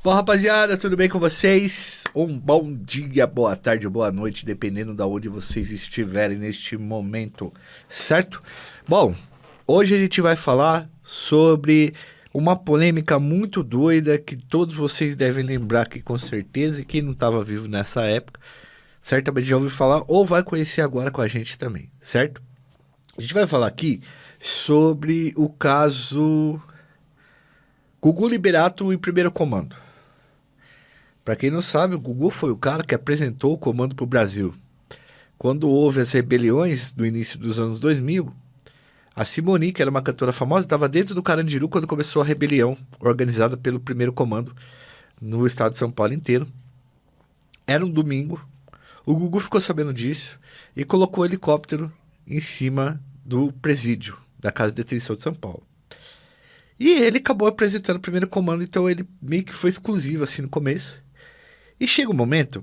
Bom, rapaziada, tudo bem com vocês? Um bom dia, boa tarde, boa noite, dependendo de onde vocês estiverem neste momento, certo? Bom, hoje a gente vai falar sobre uma polêmica muito doida que todos vocês devem lembrar aqui com certeza, e quem não estava vivo nessa época, certamente já ouviu falar ou vai conhecer agora com a gente também, certo? A gente vai falar aqui sobre o caso Gugu Liberato em primeiro comando. Para quem não sabe, o Gugu foi o cara que apresentou o comando para o Brasil. Quando houve as rebeliões no início dos anos 2000, a Simone, que era uma cantora famosa, estava dentro do Carandiru quando começou a rebelião organizada pelo primeiro comando no estado de São Paulo inteiro. Era um domingo, o Gugu ficou sabendo disso e colocou o helicóptero em cima do presídio da Casa de Detenção de São Paulo. E ele acabou apresentando o primeiro comando, então ele meio que foi exclusivo assim no começo. E chega um momento,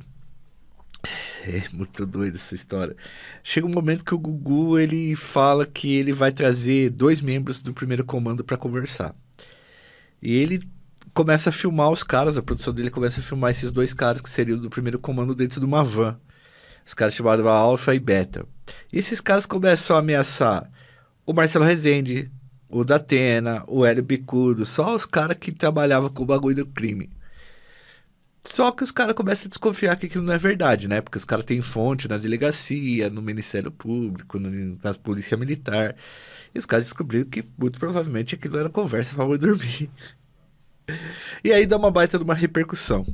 é muito doido essa história, chega um momento que o Gugu ele fala que ele vai trazer 2 membros do primeiro comando para conversar. E ele começa a filmar os caras, a produção dele começa a filmar esses 2 caras que seriam do primeiro comando dentro de uma van. Os caras chamados Alfa e Beta. E esses caras começam a ameaçar o Marcelo Rezende, o Datena, o Hélio Bicudo, só os caras que trabalhavam com o bagulho do crime. Só que os caras começam a desconfiar que aquilo não é verdade, né? Porque os caras têm fonte na delegacia, no Ministério Público, na Polícia Militar. E os caras descobriram que, muito provavelmente, aquilo era conversa pra mãe dormir. E aí dá uma baita de uma repercussão.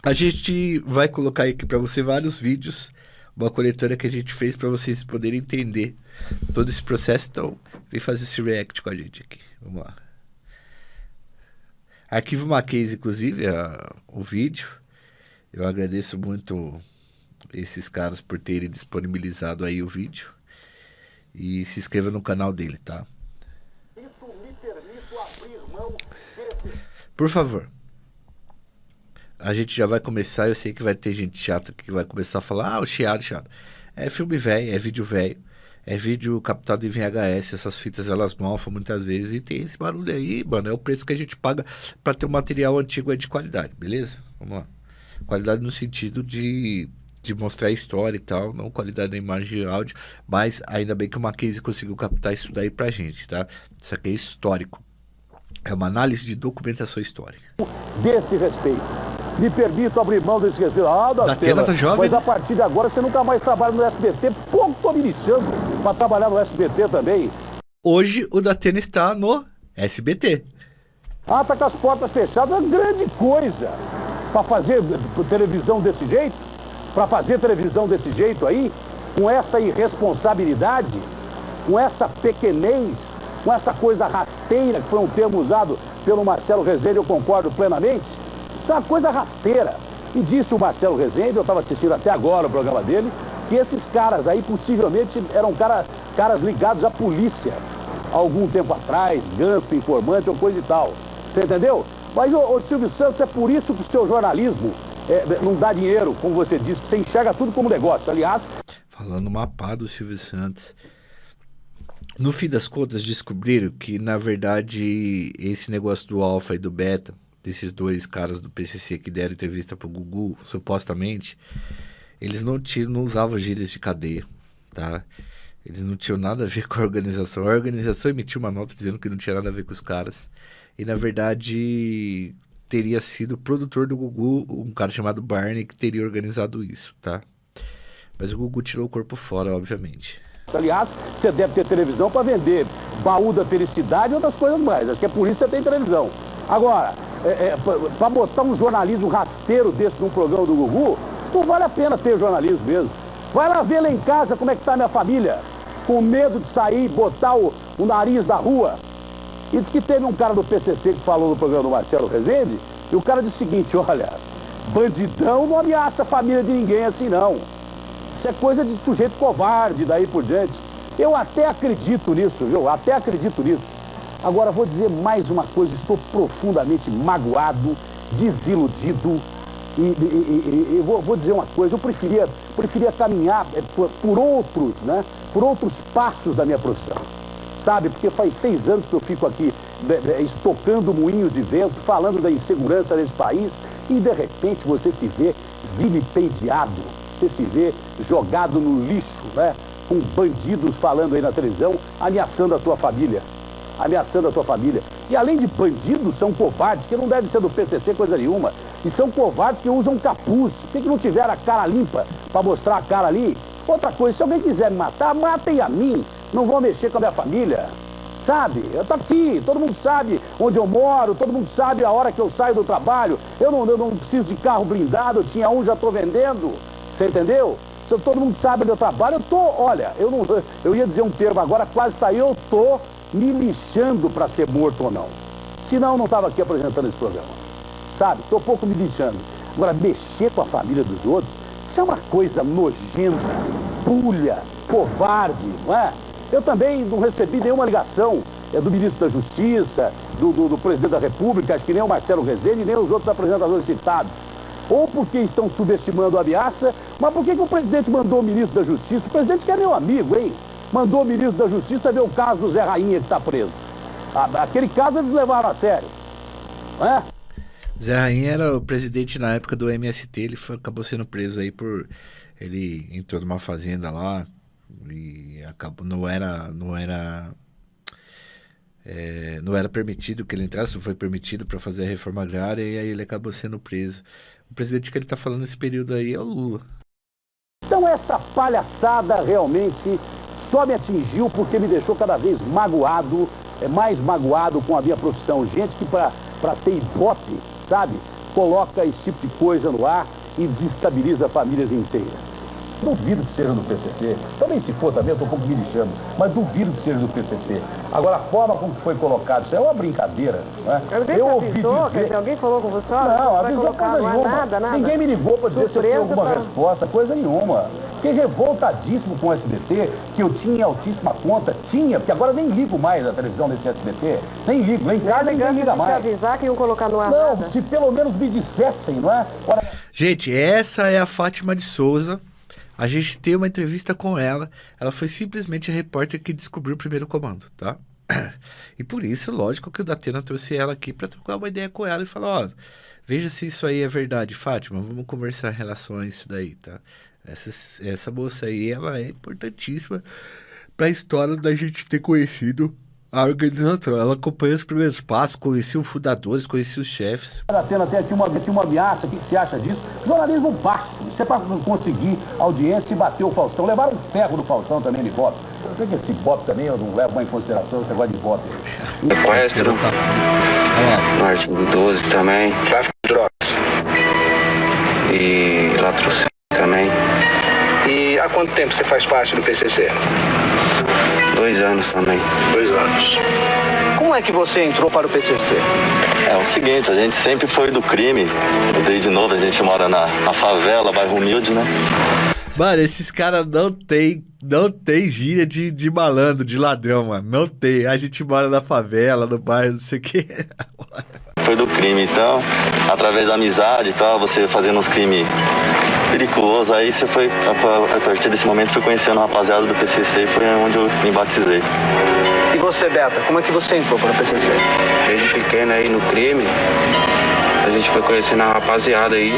A gente vai colocar aqui pra você vários vídeos, uma coletânea que a gente fez pra vocês poderem entender todo esse processo. Então, vem fazer esse react com a gente aqui. Vamos lá. Arquivo Mackenzie, inclusive, o vídeo. Eu agradeço muito esses caras por terem disponibilizado aí o vídeo. E se inscreva no canal dele, tá? Por favor. A gente já vai começar, eu sei que vai ter gente chata que vai começar a falar, o chiado. É filme velho, é vídeo velho. É vídeo captado em VHS, essas fitas elas mofam muitas vezes e tem esse barulho aí, mano. É o preço que a gente paga pra ter um material antigo de qualidade, beleza? Vamos lá. Qualidade no sentido de mostrar a história e tal, não qualidade da imagem e áudio, mas ainda bem que o Mackenzie conseguiu captar isso daí pra gente, tá? Isso aqui é histórico. É uma análise de documentação histórica. Desse respeito. Me permito abrir mão desse respeito. Datena tá jovem. Mas a partir de agora você nunca mais trabalha no SBT. Pouco tô me iniciando pra trabalhar no SBT também. Hoje o Datena está no SBT. Tá com as portas fechadas, é grande coisa. Pra fazer televisão desse jeito, aí, com essa irresponsabilidade, com essa pequenez, com essa coisa rasteira, que foi um termo usado pelo Marcelo Rezende, eu concordo plenamente. Isso é uma coisa rasteira. E disse o Marcelo Rezende, eu estava assistindo até agora o programa dele, que esses caras aí possivelmente eram caras ligados à polícia. Há algum tempo atrás, ganso, informante ou coisa e tal. Você entendeu? Mas, ô Silvio Santos, é por isso que o seu jornalismo não dá dinheiro, como você disse, você enxerga tudo como negócio. Aliás... Falando uma pá do Silvio Santos. No fim das contas, descobriram que, na verdade, esse negócio do Alfa e do Beta, desses 2 caras do PCC que deram entrevista pro Gugu, supostamente, eles não usavam gírias de cadeia, tá? Eles não tinham nada a ver com a organização. A organização emitiu uma nota dizendo que não tinha nada a ver com os caras. E, na verdade, teria sido o produtor do Gugu, um cara chamado Barney, que teria organizado isso, tá? Mas o Gugu tirou o corpo fora, obviamente. Aliás, você deve ter televisão para vender baú da felicidade e outras coisas mais. Acho que é por isso que você tem televisão. Agora, para botar um jornalismo rasteiro desse num programa do Gugu, não vale a pena ter jornalismo mesmo. Vai lá ver lá em casa como é que tá a minha família, com medo de sair e botar o nariz da rua. E diz que teve um cara do PCC que falou no programa do Marcelo Rezende, e o cara disse o seguinte, olha, bandidão não ameaça a família de ninguém assim não. Isso é coisa de sujeito covarde, daí por diante. Eu até acredito nisso, viu? Até acredito nisso. Agora, vou dizer mais uma coisa. Estou profundamente magoado, desiludido. E vou dizer uma coisa. Eu preferia caminhar por outros, né? Por outros passos da minha profissão. Sabe? Porque faz 6 anos que eu fico aqui estocando moinhos de vento, falando da insegurança desse país, e de repente você se vê vilipendiado, você se vê jogado no lixo, né? Com bandidos falando aí na televisão, ameaçando a tua família. Ameaçando a tua família. E além de bandidos, são covardes, que não devem ser do PCC coisa nenhuma. E são covardes que usam capuz. Por que não tiveram a cara limpa para mostrar a cara ali? Outra coisa, se alguém quiser me matar, matem a mim. Não vão mexer com a minha família. Sabe? Eu tô aqui, todo mundo sabe onde eu moro, todo mundo sabe a hora que eu saio do trabalho. Eu não preciso de carro blindado, eu tinha um, já tô vendendo. Você entendeu? Se todo mundo sabe onde eu trabalho, eu tô, olha, eu ia dizer um termo agora, quase saiu, eu tô me lixando para ser morto ou não. Senão eu não estava aqui apresentando esse programa. Sabe? Tô pouco me lixando. Agora, mexer com a família dos outros, isso é uma coisa nojenta, pulha, covarde, não é? Eu também não recebi nenhuma ligação do ministro da Justiça, do presidente da República, acho que nem o Marcelo Rezende, nem os outros apresentadores citados. Ou porque estão subestimando a ameaça, mas por que o presidente mandou o ministro da Justiça? O presidente que é meu amigo, hein? Mandou o ministro da Justiça ver o caso do Zé Rainha que está preso. Aquele caso eles levaram a sério. Não é? Zé Rainha era o presidente na época do MST, ele acabou sendo preso aí por... Ele entrou numa fazenda lá e acabou, não era permitido que ele entrasse, não foi permitido para fazer a reforma agrária e aí ele acabou sendo preso. O presidente que ele está falando nesse período aí é o Lula. Então essa palhaçada realmente só me atingiu porque me deixou cada vez magoado, mais magoado com a minha profissão. Gente que para ter ibope, sabe, coloca esse tipo de coisa no ar e desestabiliza famílias inteiras. Duvido que seja do PCC. Também se for também, eu estou um pouco me lixando. Mas duvido que seja do PCC. Agora, a forma como foi colocado, isso é uma brincadeira. Né? Eu ouvi dizer... Alguém falou com você? Não, avisou coisa nenhuma. Nada. Ninguém me ligou para dizer se eu tinha alguma resposta, coisa nenhuma. Fiquei revoltadíssimo com o SBT, que eu tinha altíssima conta. Tinha, porque agora nem ligo mais a televisão desse SBT. Nem ligo, nem em casa ninguém liga mais. Te avisar que iam colocar no ar. Não, nada. Se pelo menos me dissessem, não é? Olha... Gente, essa é a Fátima de Souza. A gente tem uma entrevista com ela. Ela foi simplesmente a repórter que descobriu o primeiro comando, tá? E por isso, lógico que o Datena trouxe ela aqui para trocar uma ideia com ela e falar, ó, veja se isso aí é verdade, Fátima, vamos conversar em relação a isso daí, tá? Essa moça aí, ela é importantíssima para a história da gente ter conhecido a organização. Ela acompanha os primeiros passos, conhecia os fundadores, conhecia os chefes. A Atena tem aqui uma ameaça, o que você acha disso? Jornalismo baixo, isso é para conseguir audiência e bater o Faustão. Levaram um ferro do Faustão também de voto. Eu sei que esse voto também eu não levo mais em consideração esse negócio de voto. Sequestro, artigo 12 também, tráfico de drogas e latrocínio também. E há quanto tempo você faz parte do PCC? 2 anos também. 2 anos. Como é que você entrou para o PCC? É o seguinte, a gente sempre foi do crime. Desde novo a gente mora na favela, bairro humilde, né? Mano, esses caras não tem gíria de malandro, de ladrão, mano. Não tem. A gente mora na favela, no bairro, não sei o que. Foi do crime, então, através da amizade e tal, você fazendo uns crimes perigosos, aí você foi, a partir desse momento, foi conhecendo a rapaziada do PCC e foi onde eu me batizei. E você, Beta, como é que você entrou para o PCC? Desde pequeno aí no crime, a gente foi conhecendo a rapaziada aí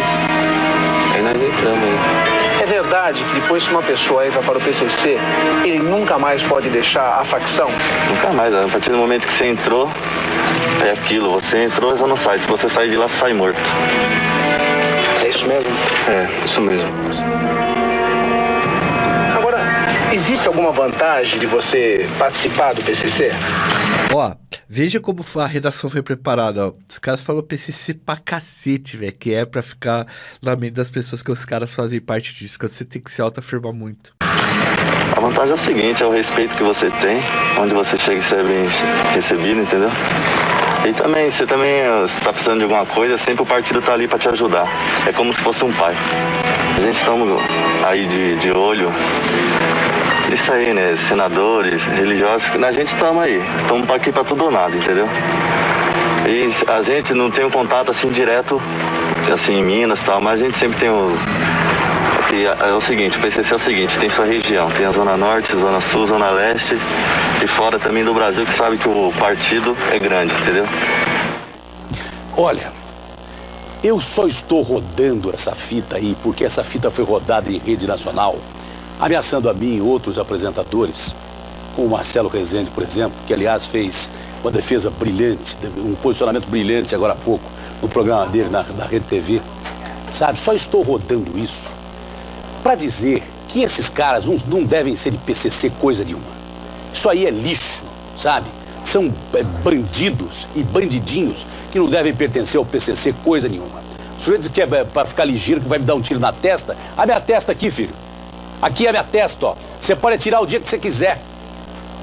nós entramos aí. É verdade que depois que uma pessoa entra para o PCC, ele nunca mais pode deixar a facção? Nunca mais, a partir do momento que você entrou, é aquilo, você entrou e já não sai. Se você sair de lá, você sai morto. É isso mesmo? É, isso mesmo. Agora, existe alguma vantagem de você participar do PCC? Ó, veja como a redação foi preparada, ó. Os caras falam PCC pra cacete, velho, que é pra ficar na mente das pessoas que os caras fazem parte disso, que você tem que se autoafirmar muito. A vantagem é o seguinte, é o respeito que você tem, onde você chega e você é bem recebido, entendeu? E também, você está precisando de alguma coisa, sempre o partido está ali para te ajudar. É como se fosse um pai. A gente estamos aí de olho. Isso aí, né? Senadores, religiosos, a gente estamos aí. Estamos aqui para tudo ou nada, entendeu? E a gente não tem um contato assim direto, assim, em Minas e tal, mas a gente sempre tem E é o seguinte, o PCC é o seguinte, tem sua região, tem a Zona Norte, Zona Sul, Zona Leste e fora também do Brasil, que sabe que o partido é grande, entendeu? Olha, eu só estou rodando essa fita aí porque essa fita foi rodada em rede nacional, ameaçando a mim e outros apresentadores, como o Marcelo Rezende, por exemplo, que aliás fez uma defesa brilhante, um posicionamento brilhante agora há pouco, no programa dele na Rede TV. Sabe, só estou rodando isso para dizer que esses caras não devem ser de PCC coisa nenhuma. Isso aí é lixo, sabe? São bandidos e bandidinhos que não devem pertencer ao PCC coisa nenhuma. O sujeito que é para ficar ligeiro, que vai me dar um tiro na testa, a minha testa aqui, filho. Aqui é a minha testa, ó. Você pode atirar o dia que você quiser.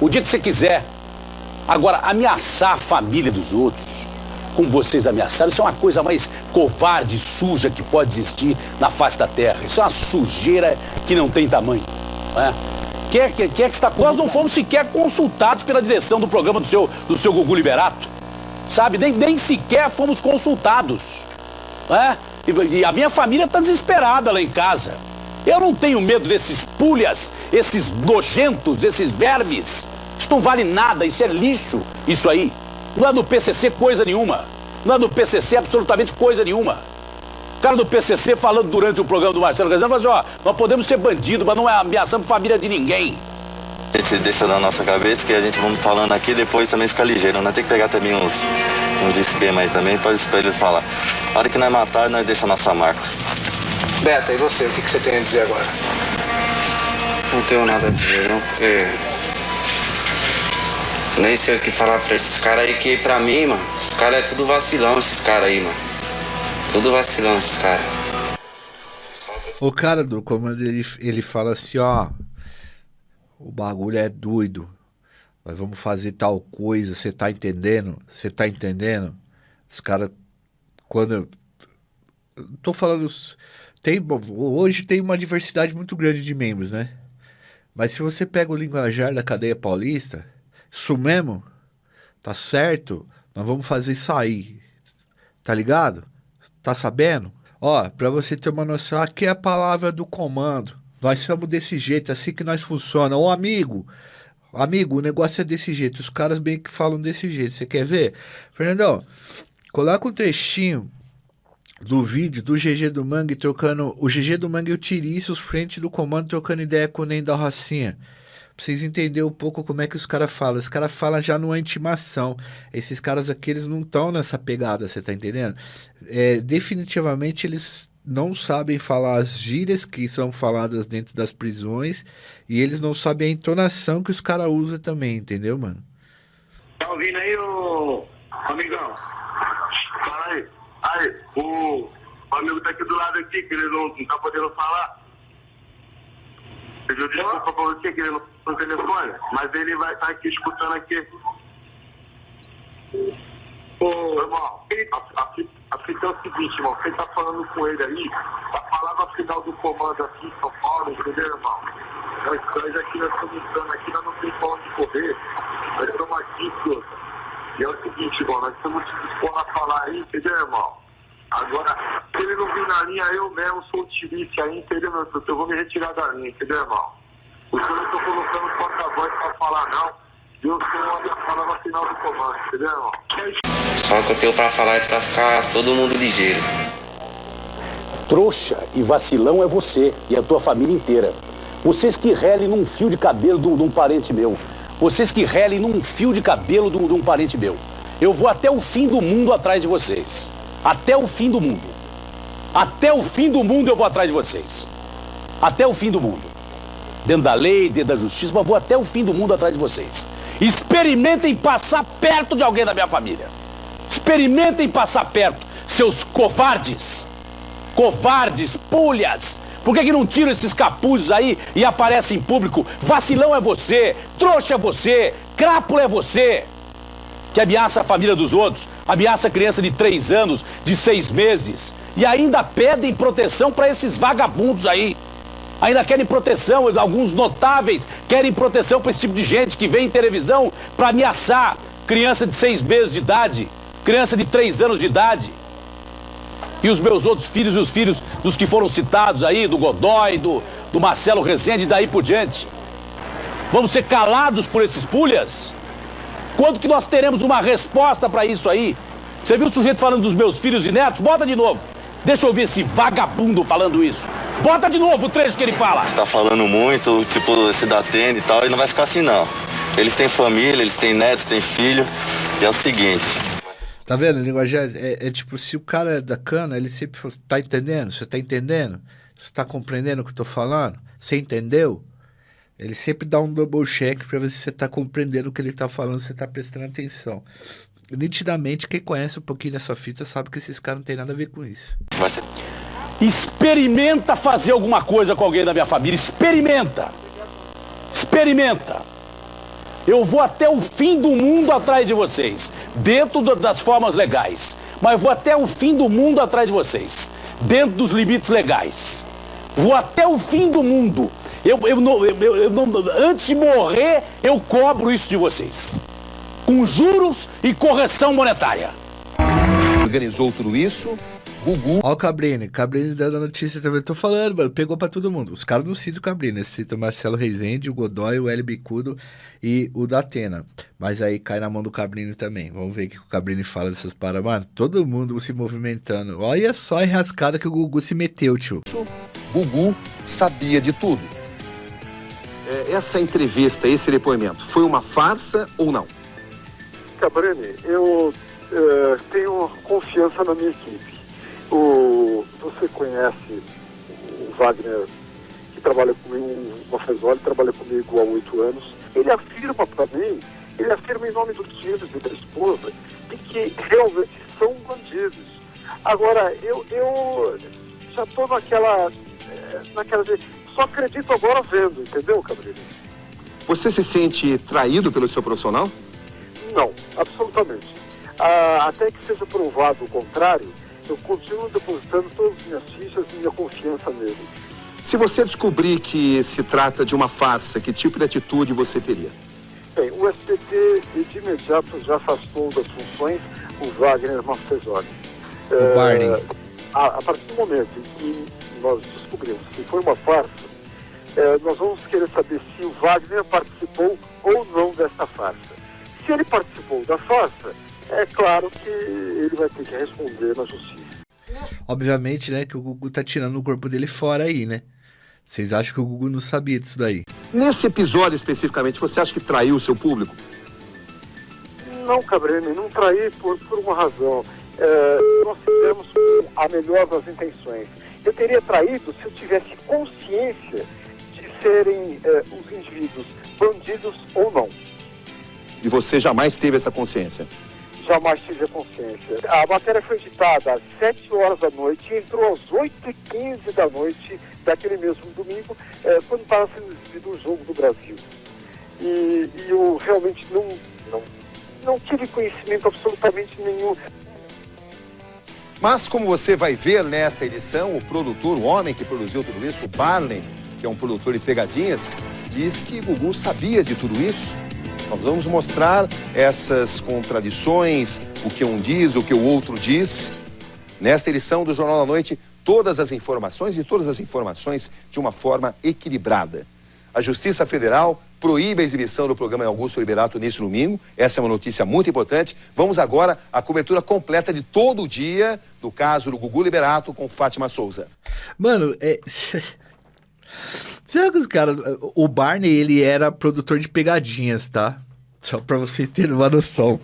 O dia que você quiser. Agora, ameaçar a família dos outros, como vocês ameaçaram, isso é uma coisa mais covarde, suja que pode existir na face da terra. Isso é uma sujeira que não tem tamanho. Não é? Que está... Nós não fomos sequer consultados pela direção do programa do seu Gugu Liberato. Sabe? Nem sequer fomos consultados. Não é? E a minha família está desesperada lá em casa. Eu não tenho medo desses pulhas, esses nojentos, esses vermes. Isso não vale nada, isso é lixo, isso aí. Não é do PCC coisa nenhuma. Não é do PCC absolutamente coisa nenhuma. O cara do PCC falando durante o programa do Marcelo Rezende, falou assim, ó, nós podemos ser bandidos, mas não é ameaçando família de ninguém. A gente deixa na nossa cabeça que a gente vamos falando aqui, depois também fica ligeiro. Nós temos que pegar também uns esquemas aí também pra eles falar. A hora que nós matar, nós deixa a nossa marca. Beto, e você? O que você tem a dizer agora? Não tenho nada a dizer, não, porque... Nem sei o que falar pra esses caras aí, que pra mim, mano, esses caras é tudo vacilão, esses caras aí, mano. Tudo vacilão, esses caras. O cara do comando, ele fala assim, ó, o bagulho é doido, nós vamos fazer tal coisa, você tá entendendo? Você tá entendendo? Os caras, quando eu tô falando, hoje tem uma diversidade muito grande de membros, né? Mas se você pega o linguajar da cadeia paulista, isso mesmo, tá certo? Nós vamos fazer isso aí, tá ligado? Tá sabendo? Ó, pra você ter uma noção, aqui é a palavra do comando. Nós somos desse jeito, assim que nós funciona. Ô amigo, o negócio é desse jeito. Os caras bem que falam desse jeito. Você quer ver? Fernandão, coloca um trechinho do vídeo do GG do Mangue trocando... O GG do Mangue e o Tiriços frente do comando trocando ideia com o Ney da Rocinha. Pra vocês entenderem um pouco como é que os caras falam. Os caras falam já numa intimação. Esses caras aqui, eles não estão nessa pegada, você tá entendendo? Definitivamente, eles não sabem falar as gírias que são faladas dentro das prisões e eles não sabem a entonação que os caras usam também, entendeu, mano? Tá ouvindo aí, ô amigão? Fala aí. Aí, o amigo tá aqui do lado aqui, que ele não tá podendo falar. Pediu desculpa pra você que ele não tá no telefone, mas ele vai estar aqui escutando aqui. Ô, irmão, a fita é o seguinte, irmão, quem tá falando com ele aí, a palavra final do comando aqui em São Paulo, entendeu, irmão? Nós aqui, nós estamos entrando aqui, nós não temos pra onde correr, nós estamos aqui, pô. E é o seguinte, irmão, nós estamos te dispondo a falar aí, entendeu, irmão? Agora, se ele não vir na linha, eu mesmo sou o Tirice aí, entendeu, meu truto? Eu vou me retirar da linha, entendeu, irmão? Porque eu não tô colocando porta-voz pra falar, não. Eu sou a palavra final do comando, entendeu, irmão? Só o que eu tenho pra falar é pra ficar todo mundo ligeiro. Trouxa e vacilão é você e a tua família inteira. Vocês que relem num fio de cabelo de um parente meu. Vocês que relem num fio de cabelo de um parente meu. Eu vou até o fim do mundo atrás de vocês. Até o fim do mundo. Até o fim do mundo eu vou atrás de vocês. Até o fim do mundo. Dentro da lei, dentro da justiça, mas vou até o fim do mundo atrás de vocês. Experimentem passar perto de alguém da minha família. Experimentem passar perto, seus covardes. Covardes, pulhas. Por que não tiram esses capuzes aí e aparecem em público? Vacilão é você, trouxa é você, crápula é você. Que ameaça a família dos outros, ameaça a criança de 3 anos, de 6 meses. E ainda pedem proteção para esses vagabundos aí. Ainda querem proteção, alguns notáveis querem proteção para esse tipo de gente que vê em televisão para ameaçar criança de 6 meses de idade, criança de 3 anos de idade. E os meus outros filhos e os filhos dos que foram citados aí, do Godoy, do Marcelo Rezende e daí por diante. Vamos ser calados por esses pulhas? Quando que nós teremos uma resposta para isso aí? Você viu o sujeito falando dos meus filhos e netos? Bota de novo. Deixa eu ouvir esse vagabundo falando isso. Bota de novo o trecho que ele fala. Você tá falando muito, tipo, esse Datena e tal, e não vai ficar assim não. Eles têm família, eles têm netos, têm filho, e é o seguinte... Tá vendo? Linguajar é tipo, se o cara é da cana, ele sempre fala, tá entendendo? Você tá entendendo? Você tá compreendendo o que eu tô falando? Você entendeu? Ele sempre dá um double check pra ver se você tá compreendendo o que ele tá falando, se você tá prestando atenção. Nitidamente, quem conhece um pouquinho dessa fita sabe que esses caras não tem nada a ver com isso. Experimenta fazer alguma coisa com alguém da minha família. Experimenta. Experimenta. Eu vou até o fim do mundo atrás de vocês, dentro das formas legais. Mas eu vou até o fim do mundo atrás de vocês, dentro dos limites legais. Vou até o fim do mundo. Antes de morrer, eu cobro isso de vocês. Com juros e correção monetária. Organizou tudo isso. Gugu. Ó o Cabrini dando a notícia também. Tô falando, mano, pegou pra todo mundo. Os caras não citam o Cabrini, citam o Marcelo Rezende, o Godoy, o L. Bicudo e o Datena. Mas aí cai na mão do Cabrini também. Vamos ver o que o Cabrini fala dessas paradas. Mano, todo mundo se movimentando. Olha só a enrascada que o Gugu se meteu, tio. Gugu sabia de tudo. Essa entrevista, esse depoimento, foi uma farsa ou não? Cabrini, eu tenho confiança na minha equipe. Você conhece o Wagner, que trabalha comigo, o Maffezoli, trabalha comigo há 8 anos. Ele afirma para mim, ele afirma em nome dos filhos e da esposa, de que realmente são bandidos. Agora, eu já estou naquela só acredito agora vendo, entendeu, Cabrini? Você se sente traído pelo seu profissional? Não, absolutamente. Até que seja provado o contrário, eu continuo depositando todas as minhas fichas e minha confiança nele. Se você descobrir que se trata de uma farsa, que tipo de atitude você teria? Bem, o SBT de imediato já afastou das funções o Wagner Maffezoli. O Barney. A partir do momento em que nós descobrimos que foi uma farsa, nós vamos querer saber se o Wagner participou ou não dessa farsa. Se ele participou da farsa, é claro que ele vai ter que responder na justiça. Obviamente, né, que o Gugu tá tirando o corpo dele fora aí, né? Vocês acham que o Gugu não sabia disso daí? Nesse episódio especificamente, você acha que traiu o seu público? Não, Cabrini, não traí por uma razão. Nós fizemos a melhor das intenções. Eu teria traído se eu tivesse consciência de serem os indivíduos bandidos ou não. E você jamais teve essa consciência? Jamais tive a consciência. A matéria foi editada às 7 horas da noite e entrou às 8h15 da noite daquele mesmo domingo, quando estava sendo exibido o Jogo do Brasil. E eu realmente não tive conhecimento absolutamente nenhum. Mas como você vai ver nesta edição, o produtor, o homem que produziu tudo isso, o Barney, que é um produtor de pegadinhas, diz que Gugu sabia de tudo isso. Nós vamos mostrar essas contradições, o que um diz, o que o outro diz. Nesta edição do Jornal da Noite, todas as informações de uma forma equilibrada. A Justiça Federal proíbe a exibição do programa Augusto Liberato neste domingo. Essa é uma notícia muito importante. Vamos agora à cobertura completa de todo o dia do caso do Gugu Liberato com Fátima Souza. Mano, sabe que os caras... O Barney, ele era produtor de pegadinhas, tá? Só pra você ter uma noção.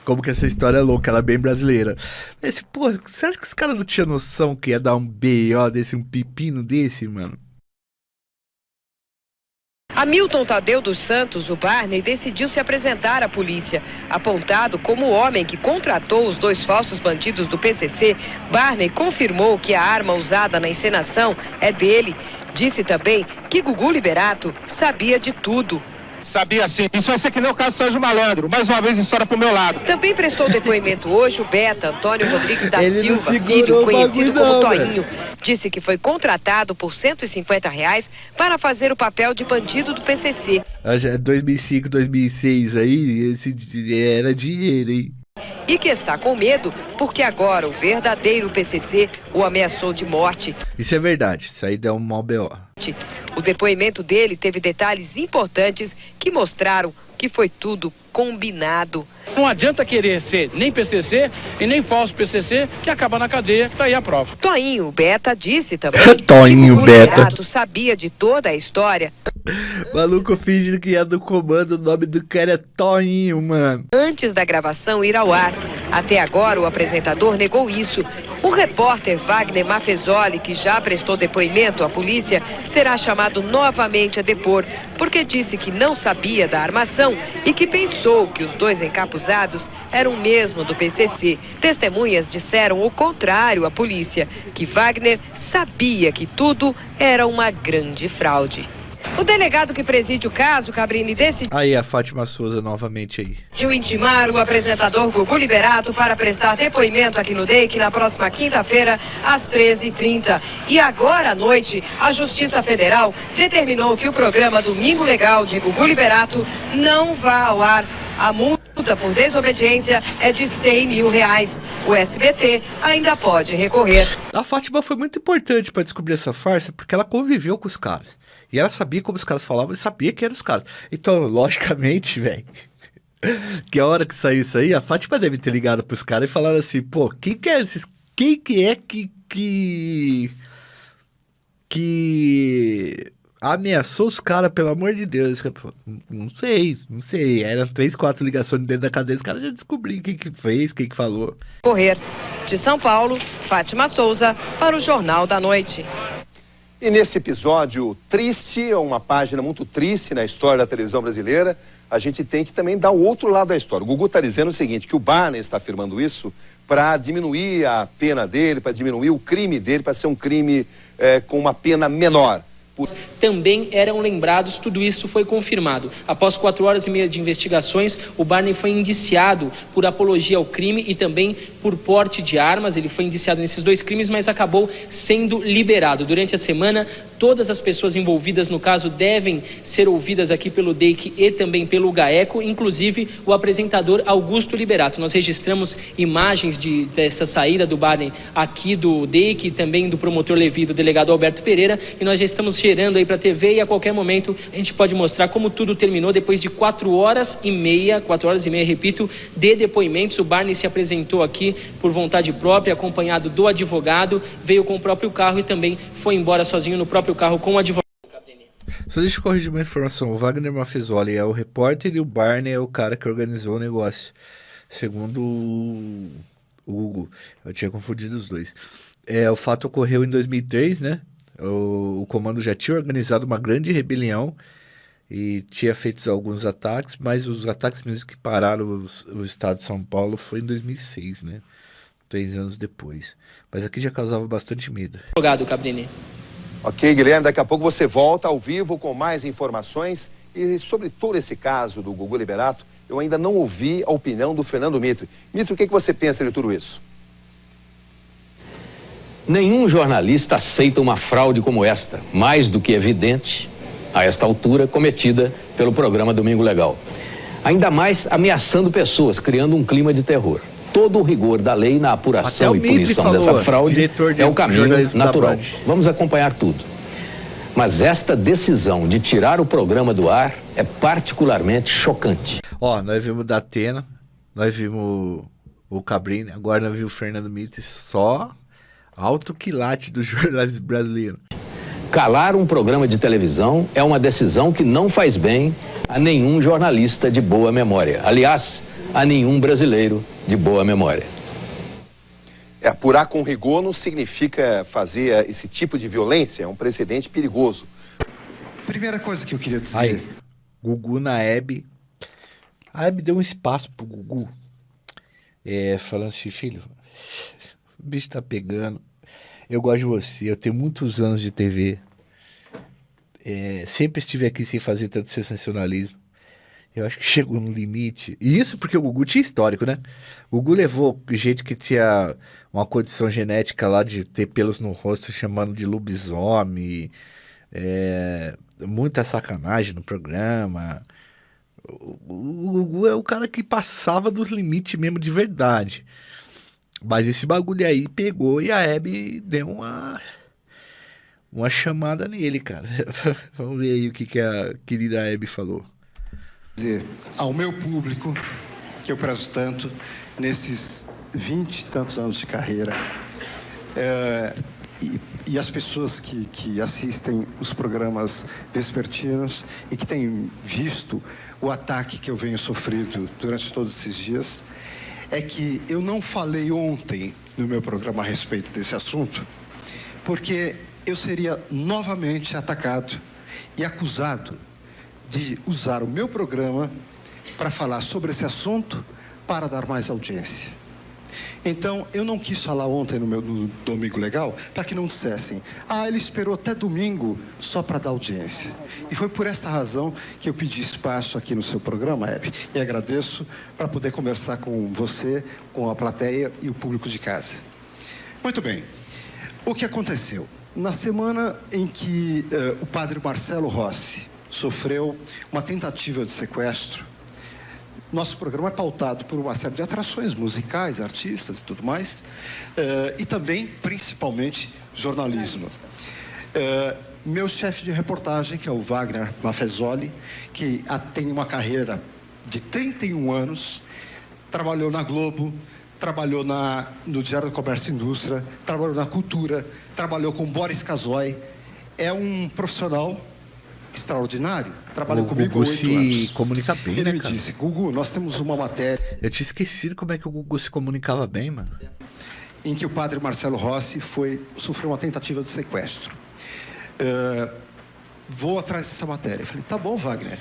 Como que essa história é louca, ela é bem brasileira. Mas, pô, você acha que os caras não tinham noção que ia dar um B.O. desse, um pepino desse, mano? Hamilton Tadeu dos Santos, o Barney, decidiu se apresentar à polícia. Apontado como o homem que contratou os 2 falsos bandidos do PCC, Barney confirmou que a arma usada na encenação é dele. Disse também que Gugu Liberato sabia de tudo. Sabia sim. Isso vai ser que nem o caso Sérgio Malandro. Mais uma vez, história pro meu lado. Também prestou depoimento hoje o Beta Antônio Rodrigues da Silva, filho, conhecido como Toinho. Disse que foi contratado por R$150 para fazer o papel de bandido do PCC. 2005, 2006 aí, esse era dinheiro, hein? e que está com medo porque agora o verdadeiro PCC o ameaçou de morte. Isso é verdade, isso aí deu um mau B.O. O depoimento dele teve detalhes importantes que mostraram que foi tudo combinado. Não adianta querer ser nem PCC e nem falso PCC, que acaba na cadeia, que tá aí a prova. Toinho Beta disse também Toinho que o Beta Liberato sabia de toda a história. Maluco fingindo que ia do comando, o nome do cara é Toinho, mano. Antes da gravação ir ao ar. Até agora o apresentador negou isso. O repórter Wagner Mafezoli, que já prestou depoimento à polícia, será chamado novamente a depor, porque disse que não sabia da armação e que pensou que os dois encapuzados eram mesmo do PCC. Testemunhas disseram o contrário à polícia, que Wagner sabia que tudo era uma grande fraude. O delegado que preside o caso, Cabrini, decidiu Aí a Fátima Souza novamente aí. Intimar o apresentador Gugu Liberato para prestar depoimento aqui no DEIC na próxima quinta-feira, às 13h30. E agora à noite, a Justiça Federal determinou que o programa Domingo Legal de Gugu Liberato não vá ao ar. A multa por desobediência é de R$100 mil. O SBT ainda pode recorrer. A Fátima foi muito importante para descobrir essa farsa, porque ela conviveu com os caras. E ela sabia como os caras falavam e sabia que eram os caras. Então, logicamente, velho, que a hora que saiu isso aí, a Fátima deve ter ligado pros caras e falado assim, pô, quem que é que ameaçou os caras, pelo amor de Deus? Não sei. Eram 3, 4 ligações dentro da cadeia, os caras já descobriram quem que fez, quem que falou. Correr. De São Paulo, Fátima Souza, para o Jornal da Noite. E nesse episódio triste, uma página muito triste na história da televisão brasileira, a gente tem que também dar o outro lado da história. O Gugu está dizendo o seguinte, que o Barney está afirmando isso para diminuir a pena dele, para diminuir o crime dele, para ser um crime com uma pena menor. Também eram lembrados, tudo isso foi confirmado. Após 4 horas e meia de investigações, o Barney foi indiciado por apologia ao crime e também por porte de armas. Ele foi indiciado nesses 2 crimes, mas acabou sendo liberado. Durante a semana, todas as pessoas envolvidas no caso devem ser ouvidas aqui pelo DEIC e também pelo GAECO, inclusive o apresentador Augusto Liberato. Nós registramos imagens dessa saída do Barney aqui do DEIC e também do promotor Levi, do delegado Alberto Pereira, e nós já estamos gerando aí para a TV e a qualquer momento a gente pode mostrar como tudo terminou depois de 4 horas e meia, repito, de depoimentos. O Barney se apresentou aqui por vontade própria, acompanhado do advogado, veio com o próprio carro e também foi embora sozinho no próprio carro com o advogado. Só deixa eu corrigir uma informação. O Wagner Mafezoli é o repórter e o Barney é o cara que organizou o negócio. Segundo o Hugo, eu tinha confundido os dois. O fato ocorreu em 2003, né? O comando já tinha organizado uma grande rebelião e tinha feito alguns ataques, mas os ataques mesmo que pararam o estado de São Paulo foi em 2006, né? 3 anos depois. Mas aqui já causava bastante medo. Advogado Cabrini. Ok, Guilherme, daqui a pouco você volta ao vivo com mais informações e sobre todo esse caso do Gugu Liberato, eu ainda não ouvi a opinião do Fernando Mitre. Mitre, o que você pensa de tudo isso? Nenhum jornalista aceita uma fraude como esta, mais do que evidente, a esta altura, cometida pelo programa Domingo Legal. Ainda mais ameaçando pessoas, criando um clima de terror. Todo o rigor da lei na apuração e punição dessa fraude é o caminho natural. Vamos acompanhar tudo. Mas esta decisão de tirar o programa do ar é particularmente chocante. Nós vimos o Datena, nós vimos o Cabrini, agora nós vimos o Fernando Mitre, só alto quilate do jornalismo brasileiro. Calar um programa de televisão é uma decisão que não faz bem a nenhum jornalista de boa memória. Aliás, a nenhum brasileiro de boa memória. Apurar com rigor não significa fazer esse tipo de violência, é um precedente perigoso. Primeira coisa que eu queria dizer... Aí, Gugu na Hebe. A Hebe deu um espaço pro Gugu, falando assim, filho, o bicho tá pegando, eu gosto de você, eu tenho muitos anos de TV, sempre estive aqui sem fazer tanto sensacionalismo. Eu acho que chegou no limite. E isso porque o Gugu tinha histórico, né? O Gugu levou gente que tinha uma condição genética lá de ter pelos no rosto chamando de lobisomem. Muita sacanagem no programa. O Gugu é o cara que passava dos limites mesmo de verdade. Mas esse bagulho aí pegou e a Hebe deu uma chamada nele, cara. Vamos ver aí o que a querida Hebe falou. Dizer ao meu público, que eu prezo tanto, nesses 20 e tantos anos de carreira, e as pessoas que assistem os programas vespertinos e que têm visto o ataque que eu venho sofrendo durante todos esses dias, é que eu não falei ontem no meu programa a respeito desse assunto, porque eu seria novamente atacado e acusado de usar o meu programa para falar sobre esse assunto para dar mais audiência. Então, eu não quis falar ontem no Domingo Legal para que não dissessem: ah, ele esperou até domingo só para dar audiência. E foi por essa razão que eu pedi espaço aqui no seu programa, Hebe, e agradeço para poder conversar com você, com a plateia e o público de casa. Muito bem. O que aconteceu? Na semana em que o padre Marcelo Rossi sofreu uma tentativa de sequestro, nosso programa é pautado por uma série de atrações musicais, artistas e tudo mais, e também, principalmente, jornalismo. Meu chefe de reportagem, que é o Wagner Maffezoli, que tem uma carreira de 31 anos, trabalhou na Globo, trabalhou no Diário do Comércio e Indústria, trabalhou na Cultura, trabalhou com Boris Casoy, é um profissional extraordinário, trabalhou comigo há 8 anos. Se comunica bem, Ele né, me cara? disse: Gugu, nós temos uma matéria... Eu tinha esquecido como é que o Gugu se comunicava bem, mano. Em que o padre Marcelo Rossi sofreu uma tentativa de sequestro. Vou atrás dessa matéria. Eu falei: tá bom, Wagner.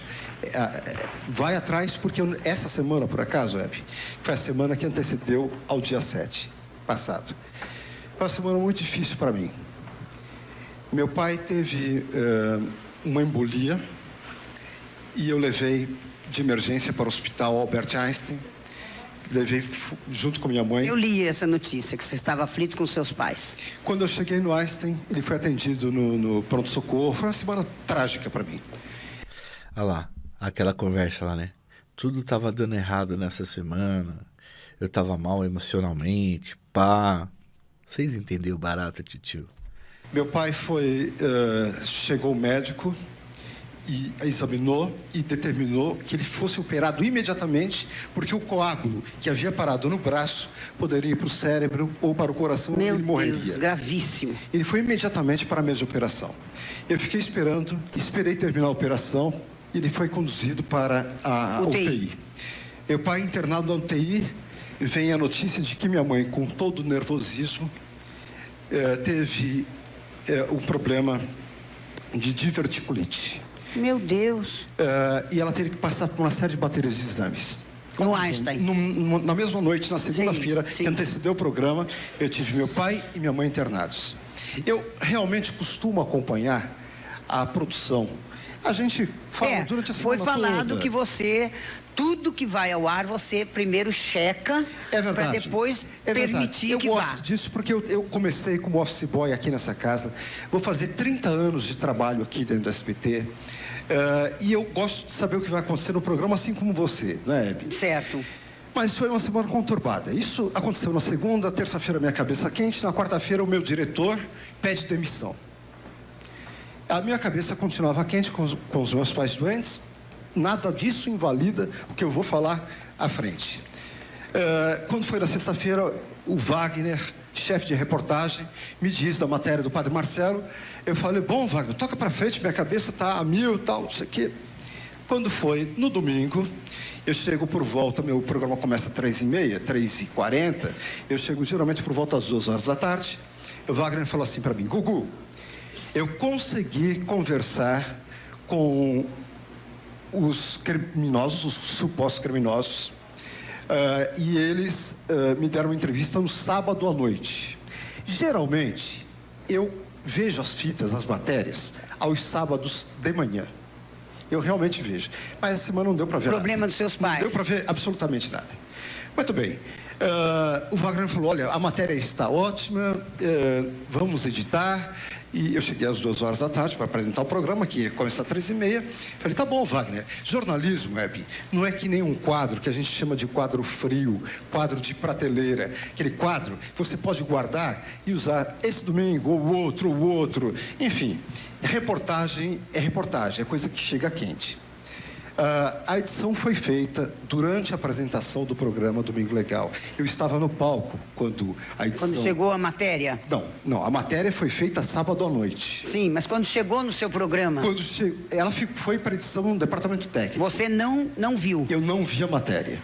Vai atrás, porque essa semana, por acaso, Hebe, foi a semana que antecedeu ao dia 7 passado. Foi uma semana muito difícil para mim. Meu pai teve uma embolia e eu levei de emergência para o hospital Albert Einstein. Levei junto com minha mãe. Eu li essa notícia, que você estava aflito com seus pais. Quando eu cheguei no Einstein, ele foi atendido no pronto-socorro. Foi uma semana trágica para mim. Olha lá, aquela conversa lá, né? Tudo tava dando errado nessa semana. Eu tava mal emocionalmente, pá. Vocês entenderam o barato, titio? Meu pai chegou o médico e examinou e determinou que ele fosse operado imediatamente, porque o coágulo que havia parado no braço poderia ir para o cérebro ou para o coração e ele morreria. Deus, gravíssimo. Ele foi imediatamente para a mesa de operação. Eu fiquei esperei terminar a operação e ele foi conduzido para a UTI. Meu pai internado na UTI, vem a notícia de que minha mãe, com todo o nervosismo, teve um problema de diverticulite. Meu Deus. E ela teve que passar por uma série de baterias de exames. No Einstein. Na mesma noite, na segunda-feira, que antecedeu o programa, eu tive meu pai e minha mãe internados. Eu realmente costumo acompanhar a produção. A gente fala durante a semana foi falado toda. que você, tudo que vai ao ar, você primeiro checa para depois permitir que vá. Eu gosto disso porque eu comecei como office boy aqui nessa casa. Vou fazer 30 anos de trabalho aqui dentro do SBT. E eu gosto de saber o que vai acontecer no programa, assim como você, né, Hebe? Certo. Mas foi uma semana conturbada. Isso aconteceu na segunda, terça-feira minha cabeça quente, na quarta-feira o meu diretor pede demissão. A minha cabeça continuava quente com os meus pais doentes. Nada disso invalida o que eu vou falar à frente. Quando foi na sexta-feira, o Wagner, chefe de reportagem, me diz da matéria do padre Marcelo. Eu falei: bom, Wagner, toca pra frente, minha cabeça tá a mil e tal, não sei o quê. Quando foi no domingo, eu chego por volta, meu programa começa às 3h30, 3h40, eu chego geralmente por volta às 2 horas da tarde. O Wagner falou assim para mim: Gugu, eu consegui conversar com os criminosos, os supostos criminosos, e eles me deram uma entrevista no sábado à noite. Geralmente, eu vejo as fitas, as matérias, aos sábados de manhã. Eu realmente vejo. Mas essa semana não deu para ver nada. Problema dos seus pais. Não deu para ver absolutamente nada. Muito bem. O Wagner falou, olha, a matéria está ótima, vamos editar. E eu cheguei às 2 horas da tarde para apresentar o programa, que começa às 3h30. Falei, tá bom, Wagner, jornalismo, Hebe, não é que nem um quadro que a gente chama de quadro frio, quadro de prateleira. Aquele quadro que você pode guardar e usar esse domingo, ou o outro. Enfim, reportagem é reportagem, é coisa que chega quente. A edição foi feita durante a apresentação do programa Domingo Legal. Eu estava no palco quando a edição... Quando chegou a matéria? Não, a matéria foi feita sábado à noite. Sim, mas quando chegou no seu programa? Ela foi para a edição no departamento técnico. Você não viu? Eu não vi a matéria.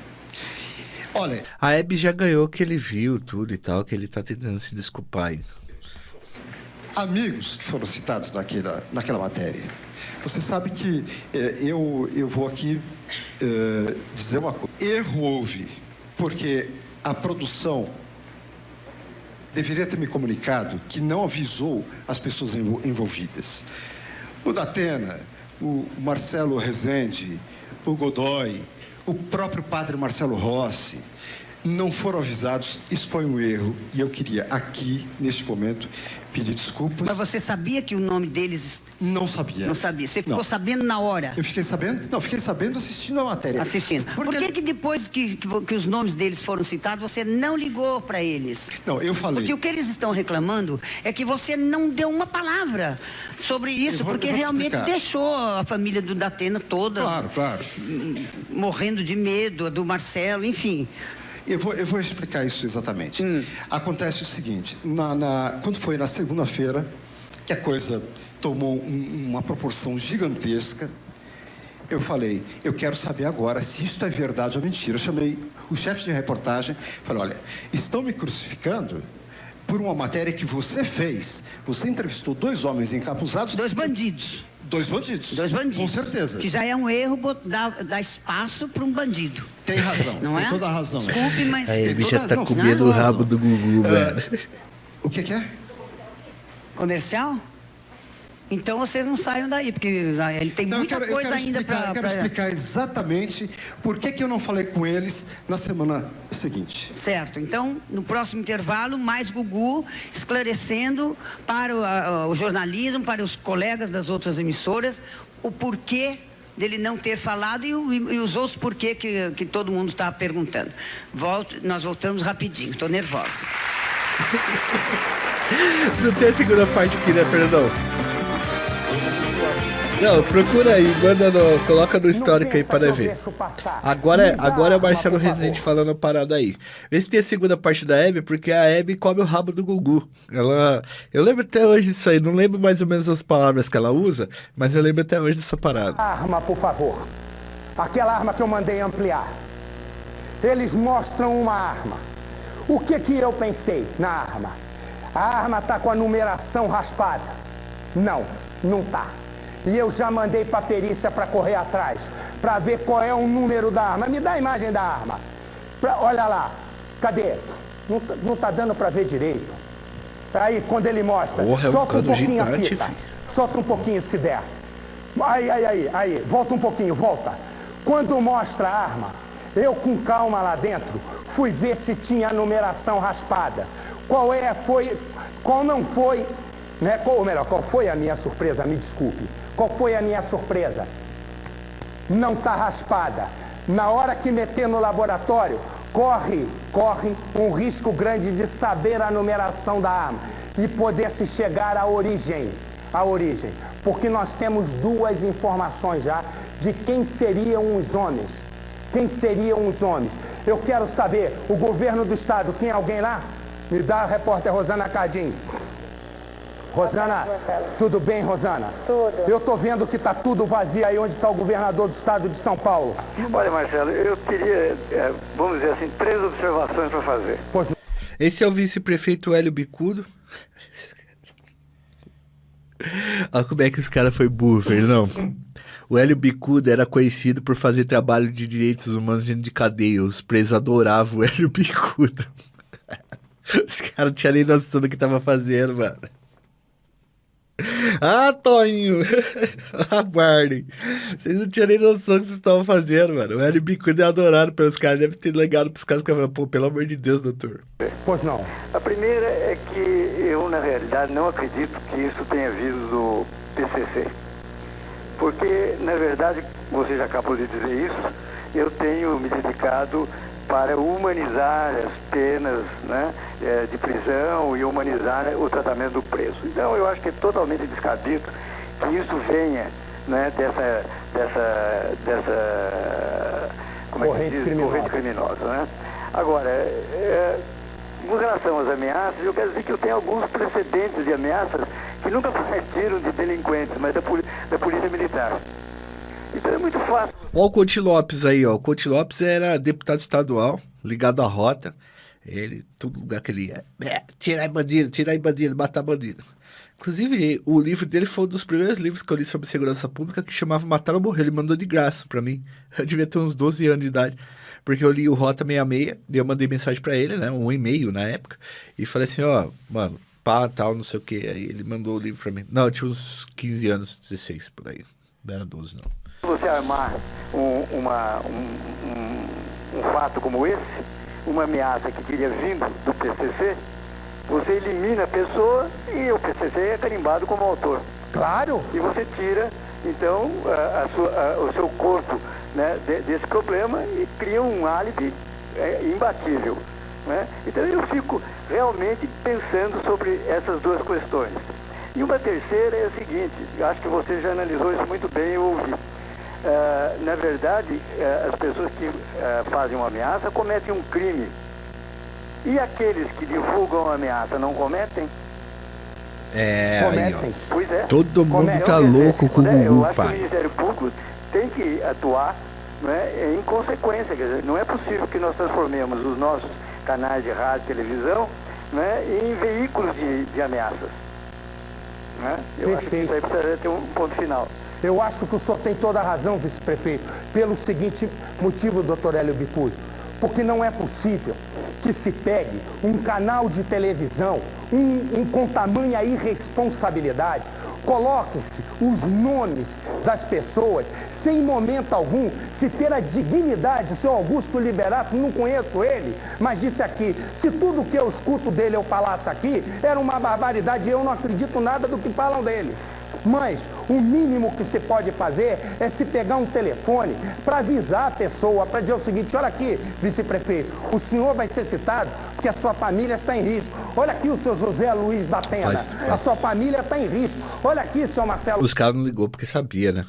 Olha... A Hebe já ganhou que ele viu tudo e tal, que ele está tentando se desculpar aí. Amigos que foram citados naquela matéria. Você sabe que eu vou aqui dizer uma coisa. Erro houve, porque a produção deveria ter me comunicado que não avisou as pessoas envolvidas. O Datena, o Marcelo Rezende, o Godoy, o próprio padre Marcelo Rossi, não foram avisados. Isso foi um erro e eu queria aqui, neste momento, pedir desculpas. Mas você sabia que o nome deles... Não sabia. Não sabia. Você ficou sabendo na hora? Eu fiquei sabendo? Não, fiquei sabendo assistindo a matéria. Assistindo. Por que depois que os nomes deles foram citados, você não ligou para eles? Não, eu falei. Porque o que eles estão reclamando é que você não deu uma palavra sobre isso, porque realmente deixou a família do Datena toda... Claro. Morrendo de medo, do Marcelo, enfim... Eu vou explicar isso exatamente. Acontece o seguinte, quando foi na segunda-feira, que a coisa tomou uma proporção gigantesca, eu falei, eu quero saber agora se isso é verdade ou mentira. Eu chamei o chefe de reportagem, falei, olha, estão me crucificando por uma matéria que você fez. Você entrevistou 2 homens encapuzados... 2 bandidos. 2 bandidos. 2 bandidos. Com certeza. Que já é um erro dar espaço para um bandido. Tem razão. Não tem é? toda a razão. Desculpe, mas... A Hebe já tá comendo o rabo do Gugu, velho. O que é? Comercial? Então vocês não saiam daí, porque ele tem muita coisa ainda para... Eu quero explicar exatamente por que eu não falei com eles na semana seguinte. Certo. Então, no próximo intervalo, mais Gugu esclarecendo para o jornalismo, para os colegas das outras emissoras, o porquê dele não ter falado e os outros porquê que todo mundo está perguntando. Nós voltamos rapidinho, estou nervosa. Não tem a segunda parte aqui, né, Fernandão? Não, procura aí, coloca no histórico aí para ver. Agora é o Marcelo Rezende falando a parada aí. Vê se tem a segunda parte da Hebe, porque a Hebe come o rabo do Gugu. Eu lembro até hoje disso aí, não lembro mais ou menos as palavras que ela usa, mas eu lembro até hoje dessa parada. Arma, por favor. Aquela arma que eu mandei ampliar. Eles mostram uma arma. O que eu pensei na arma? A arma está com a numeração raspada. Não tá. E eu já mandei pra perícia para correr atrás, para ver qual é o número da arma. Me dá a imagem da arma. Olha lá. Cadê? Não tá dando para ver direito. Aí, quando ele mostra, solta um pouquinho a fita. Solta um pouquinho se der. Aí. Volta um pouquinho, volta. Quando mostra a arma, eu com calma lá dentro, fui ver se tinha a numeração raspada. Qual não foi, né? Qual foi a minha surpresa? Me desculpe. Qual foi a minha surpresa? Não está raspada. Na hora que meter no laboratório, corre um risco grande de saber a numeração da arma e poder se chegar à origem. Porque nós temos 2 informações já de quem seriam os homens. Eu quero saber, o governo do estado, tem alguém lá? Me dá a repórter Rosana Cardim. Rosana, tudo bem, Rosana? Tudo. Eu tô vendo que tá tudo vazio aí onde está o governador do estado de São Paulo. Olha, Marcelo, eu teria, vamos dizer assim, 3 observações para fazer. Esse é o vice-prefeito Hélio Bicudo. Olha como é que os caras foi burro, Fernão. O Hélio Bicudo era conhecido por fazer trabalho de direitos humanos dentro de cadeia. Os presos adoravam o Hélio Bicudo. Os caras não tinham nem noção do que tava fazendo, mano. Ah, Toninho! Ah, Barney. Vocês não tinham nem noção do que vocês estavam fazendo, mano. O Hélio Bicudo é adorado pelos caras. Deve ter legado pros caras que falaram, pô, pelo amor de Deus, doutor. Pois não. A primeira é que eu, na realidade, não acredito que isso tenha vindo do PCC. Porque, na verdade, você já acabou de dizer isso, eu tenho me dedicado para humanizar as penas, né, de prisão e humanizar o tratamento do preso. Então, eu acho que é totalmente descabido que isso venha, né, dessa como é que diz? Corrente criminosa, né? Agora, com relação às ameaças, eu quero dizer que eu tenho alguns precedentes de ameaças que nunca partiram de delinquentes, mas da polícia militar. Então é muito fácil. Olha o Couti Lopes aí, ó. O Couti Lopes era deputado estadual, ligado à rota. Ele, todo lugar que ele ia, tirar bandido, matar bandido. Inclusive, o livro dele foi um dos primeiros livros que eu li sobre segurança pública, que chamava Matar ou Morrer. Ele mandou de graça pra mim. Eu devia ter uns 12 anos de idade. Porque eu li o Rota 66, e eu mandei mensagem pra ele, né, um e-mail na época, e falei assim, ó, mano, pá, tal, não sei o que. Aí ele mandou o livro pra mim. Não, eu tinha uns 15 anos, 16 por aí. Não era 12, não. Você armar um fato como esse, uma ameaça que teria vindo do PCC, você elimina a pessoa e o PCC é carimbado como autor. Claro! E você tira, então, o seu corpo, né, desse problema e cria um álibi imbatível. Né? Então eu fico realmente pensando sobre essas duas questões. E uma terceira é a seguinte, eu acho que você já analisou isso muito bem, eu ouvi. Na verdade, as pessoas que fazem uma ameaça cometem um crime. E aqueles que divulgam a ameaça não cometem? Cometem. Aí, pois é. Todo mundo tá louco com o Gugu, eu acho pai. que o Ministério Público tem que atuar, né, em consequência. Quer dizer, não é possível que nós transformemos os nossos canais de rádio e televisão, né, em veículos de ameaças. Né? Eu acho que isso aí precisa ter um ponto final. Eu acho que o senhor tem toda a razão, vice-prefeito, pelo seguinte motivo, doutor Hélio Bicudo. Porque não é possível que se pegue um canal de televisão com tamanha irresponsabilidade, coloque-se os nomes das pessoas sem em momento algum se ter a dignidade. O senhor Augusto Liberato, não conheço ele, mas disse aqui, se tudo que eu escuto dele eu falasse aqui, era uma barbaridade, eu não acredito nada do que falam dele. Mas o mínimo que se pode fazer é se pegar um telefone para avisar a pessoa, para dizer o seguinte, olha aqui, vice-prefeito, o senhor vai ser citado porque a sua família está em risco. Olha aqui o seu José Luiz da Penha, a sua família está em risco. Olha aqui, seu Marcelo. Os caras não ligou porque sabia, né?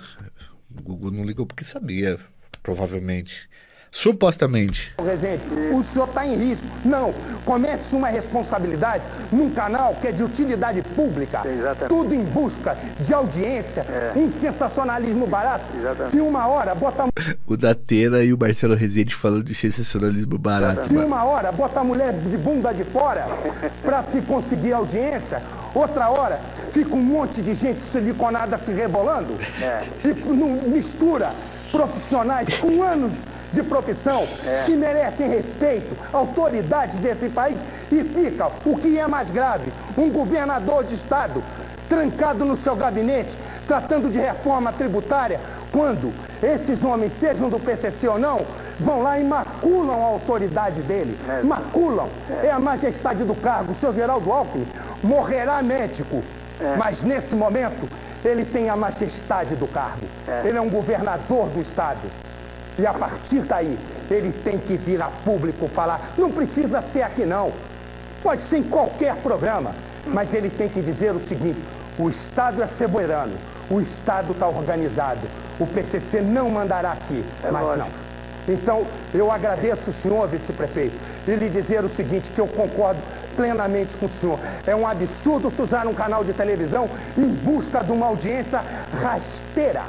O Gugu não ligou porque sabia, provavelmente. Supostamente. Gente, o senhor está em risco. Não, comece uma responsabilidade num canal que é de utilidade pública. Exatamente. Tudo em busca de audiência, um sensacionalismo barato. Exatamente. Se uma hora bota... O Datena e o Marcelo Rezende falando de sensacionalismo barato. Se uma hora bota a mulher de bunda de fora para se conseguir audiência, outra hora fica um monte de gente siliconada se rebolando. E não mistura profissionais com anos de profissão que merecem respeito, autoridades desse país, e fica, o que é mais grave, um governador de estado trancado no seu gabinete, tratando de reforma tributária, quando esses homens, sejam do PCC ou não, vão lá e maculam a autoridade dele, maculam, é a majestade do cargo. O senhor Geraldo Alckmin morrerá médico, mas nesse momento ele tem a majestade do cargo, ele é um governador do estado. E a partir daí, ele tem que vir a público falar. Não precisa ser aqui não, pode ser em qualquer programa, mas ele tem que dizer o seguinte, o Estado é soberano, o Estado está organizado, o PCC não mandará aqui, mas não. Então, eu agradeço o senhor, vice-prefeito, e lhe dizer o seguinte, que eu concordo plenamente com o senhor. É um absurdo se usar um canal de televisão em busca de uma audiência rasteira,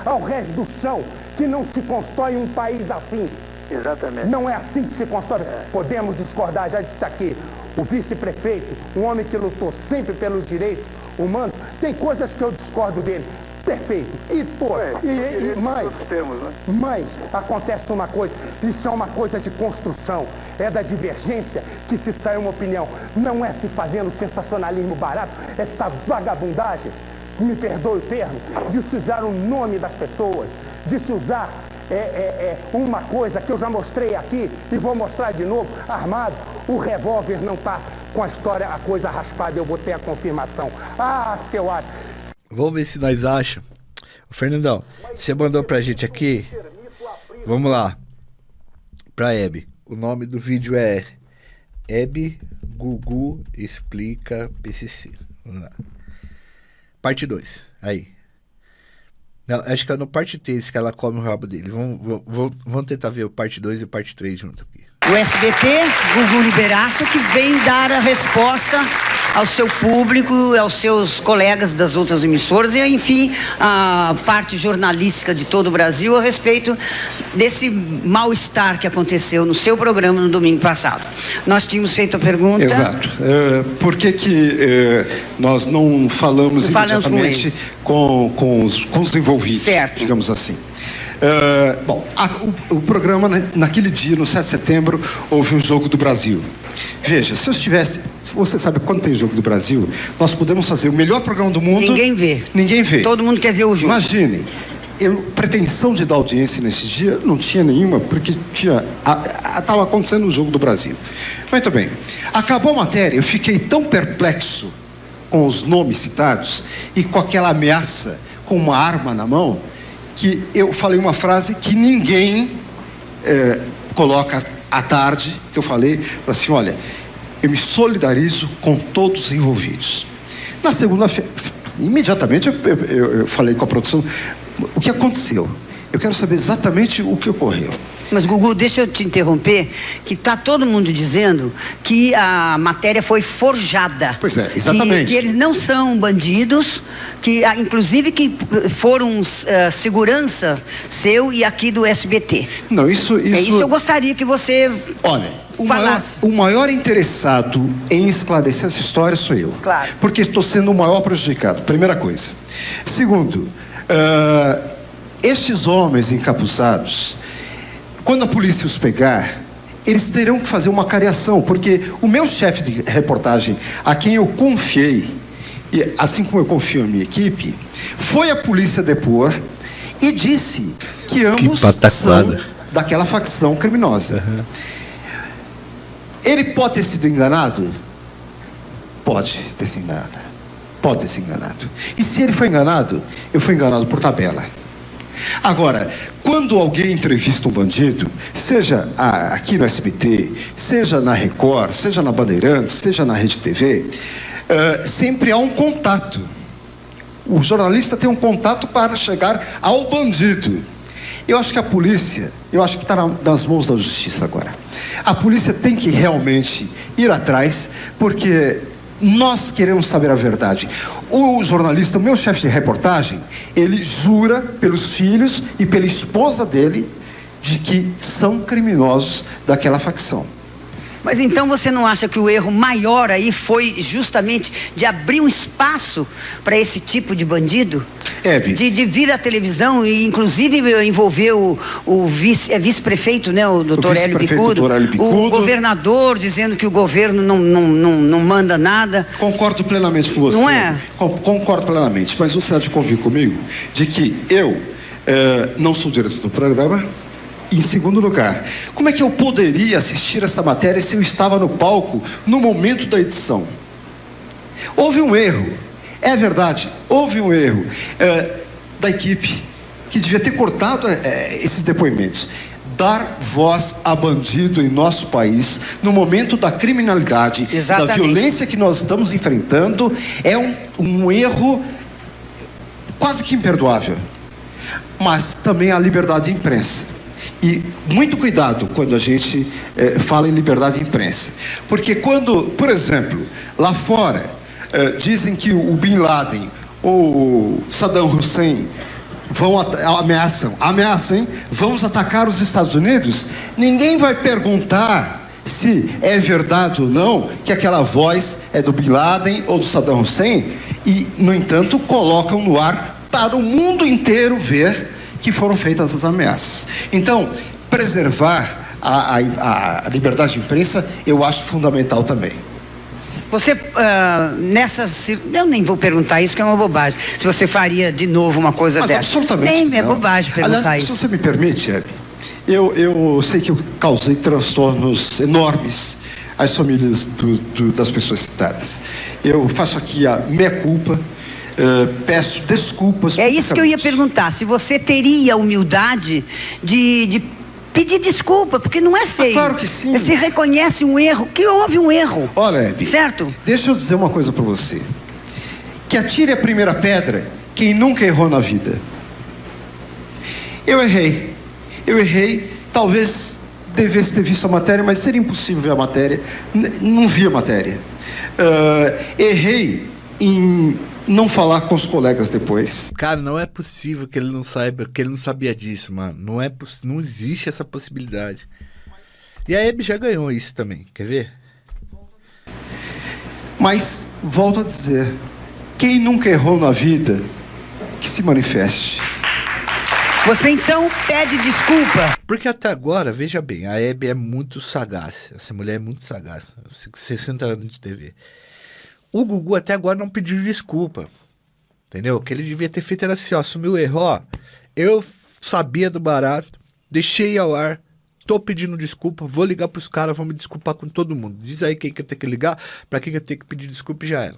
ao resto do chão, que não se constrói um país assim. Exatamente. Não é assim que se constrói. Podemos discordar, já disse aqui, o vice-prefeito, um homem que lutou sempre pelos direitos humanos, tem coisas que eu discordo dele. Perfeito. Mas acontece uma coisa, isso é uma coisa de construção, é da divergência que se sai uma opinião. Não é se fazendo sensacionalismo barato, esta vagabundagem, me perdoe o termo, de se usar o nome das pessoas, de se usar uma coisa que eu já mostrei aqui e vou mostrar de novo, armado. O revólver não está com a história, a coisa raspada, eu botei a confirmação. Ah, se eu acho. Vamos ver se nós achamos. Fernandão, você mandou pra gente aqui. Vamos lá. Pra Hebe. O nome do vídeo é Hebe Gugu Explica PCC. Vamos lá. Parte 2. Aí. Não, acho que é no parte 3 que ela come o rabo dele. Vamos tentar ver o parte 2 e o parte 3 junto aqui. O SBT, Gugu Liberato, que vem dar a resposta ao seu público, aos seus colegas das outras emissoras e, enfim, a parte jornalística de todo o Brasil a respeito desse mal-estar que aconteceu no seu programa no domingo passado. Nós tínhamos feito a pergunta... Exato. Por que nós não falamos imediatamente com os envolvidos, certo, digamos assim? Bom, o programa, naquele dia, no 7 de setembro, houve um Jogo do Brasil. Veja, se eu estivesse... Você sabe, quando tem Jogo do Brasil, nós podemos fazer o melhor programa do mundo... Ninguém vê. Ninguém vê. Todo mundo quer ver o jogo. Imaginem, pretensão de dar audiência nesse dia não tinha nenhuma, porque estava acontecendo o Jogo do Brasil. Muito bem. Acabou a matéria, eu fiquei tão perplexo com os nomes citados e com aquela ameaça, com uma arma na mão, que eu falei uma frase que ninguém coloca à tarde, que eu falei assim, olha, eu me solidarizo com todos os envolvidos. Na segunda-feira, imediatamente eu falei com a produção, o que aconteceu? Eu quero saber exatamente o que ocorreu. Mas, Gugu, deixa eu te interromper, que está todo mundo dizendo que a matéria foi forjada. Pois é, exatamente. Que eles não são bandidos, que inclusive que foram segurança seu e aqui do SBT. Não, isso eu gostaria que você... Olha, o maior interessado em esclarecer essa história sou eu. Claro. Porque estou sendo o maior prejudicado, primeira coisa. Segundo, estes homens encapuzados, quando a polícia os pegar, eles terão que fazer uma cariação, porque o meu chefe de reportagem, a quem eu confiei, e assim como eu confio na minha equipe, foi a polícia depor e disse que ambos são daquela facção criminosa. Uhum. Ele pode ter sido enganado? Pode ter sido enganado. Pode ter sido enganado. E se ele foi enganado, eu fui enganado por tabela. Agora, quando alguém entrevista um bandido, seja aqui no SBT, seja na Record, seja na Bandeirantes, seja na Rede TV, sempre há um contato. O jornalista tem um contato para chegar ao bandido. Eu acho que a polícia, eu acho que está nas mãos da justiça agora. A polícia tem que realmente ir atrás, porque nós queremos saber a verdade. O jornalista, o meu chefe de reportagem, ele jura pelos filhos e pela esposa dele de que são criminosos daquela facção. Mas então você não acha que o erro maior aí foi justamente de abrir um espaço para esse tipo de bandido? De vir à televisão e inclusive envolver o vice-prefeito, né, o doutor Hélio Bicudo, o governador dizendo que o governo não manda nada. Concordo plenamente com você. Não é? Concordo plenamente, mas você há de convir comigo de que eu não sou diretor do programa. Em segundo lugar, como é que eu poderia assistir essa matéria se eu estava no palco no momento da edição? Houve um erro, é verdade, houve um erro da equipe que devia ter cortado esses depoimentos. Dar voz a bandido em nosso país, no momento da criminalidade, da violência que nós estamos enfrentando, é um erro quase que imperdoável. Mas também a liberdade de imprensa. E muito cuidado quando a gente fala em liberdade de imprensa. Porque quando, por exemplo, lá fora dizem que o Bin Laden ou Saddam Hussein ameaçam, vamos atacar os Estados Unidos, ninguém vai perguntar se é verdade ou não que aquela voz é do Bin Laden ou do Saddam Hussein e, no entanto, colocam no ar para o mundo inteiro ver que foram feitas as ameaças. Então, preservar a liberdade de imprensa eu acho fundamental também. Você, eu nem vou perguntar isso, que é uma bobagem. Se você faria de novo uma coisa Mas dessa. absolutamente Nem não. é bobagem perguntar. Aliás, isso. se você me permite, Hebe, eu sei que eu causei transtornos enormes às famílias das pessoas citadas. Eu faço aqui a meia-culpa, peço desculpas. É isso que eu ia perguntar, se você teria a humildade de pedir desculpa, porque não é feio. Claro que sim. Você reconhece um erro, que houve um erro. Olha, Hebe, certo? Deixa eu dizer uma coisa para você. Que atire a primeira pedra quem nunca errou na vida. Eu errei, talvez devesse ter visto a matéria, mas seria impossível ver a matéria, não vi a matéria. Errei em não falar com os colegas depois. Cara, não é possível que ele não saiba, que ele não sabia disso, mano. Não existe essa possibilidade. E a Hebe já ganhou isso também, quer ver? Mas, volto a dizer, quem nunca errou na vida, que se manifeste. Você então pede desculpa. Porque até agora, veja bem, a Hebe é muito sagaz. Essa mulher é muito sagaz. 60 anos de TV. O Gugu até agora não pediu desculpa. Entendeu? O que ele devia ter feito era assim, ó, assumiu o erro, ó. Eu sabia do barato, deixei ao ar, tô pedindo desculpa, vou ligar pros caras, vou me desculpar com todo mundo. Diz aí quem que eu tenho que ligar, pra quem que eu tenho que pedir desculpa e já era.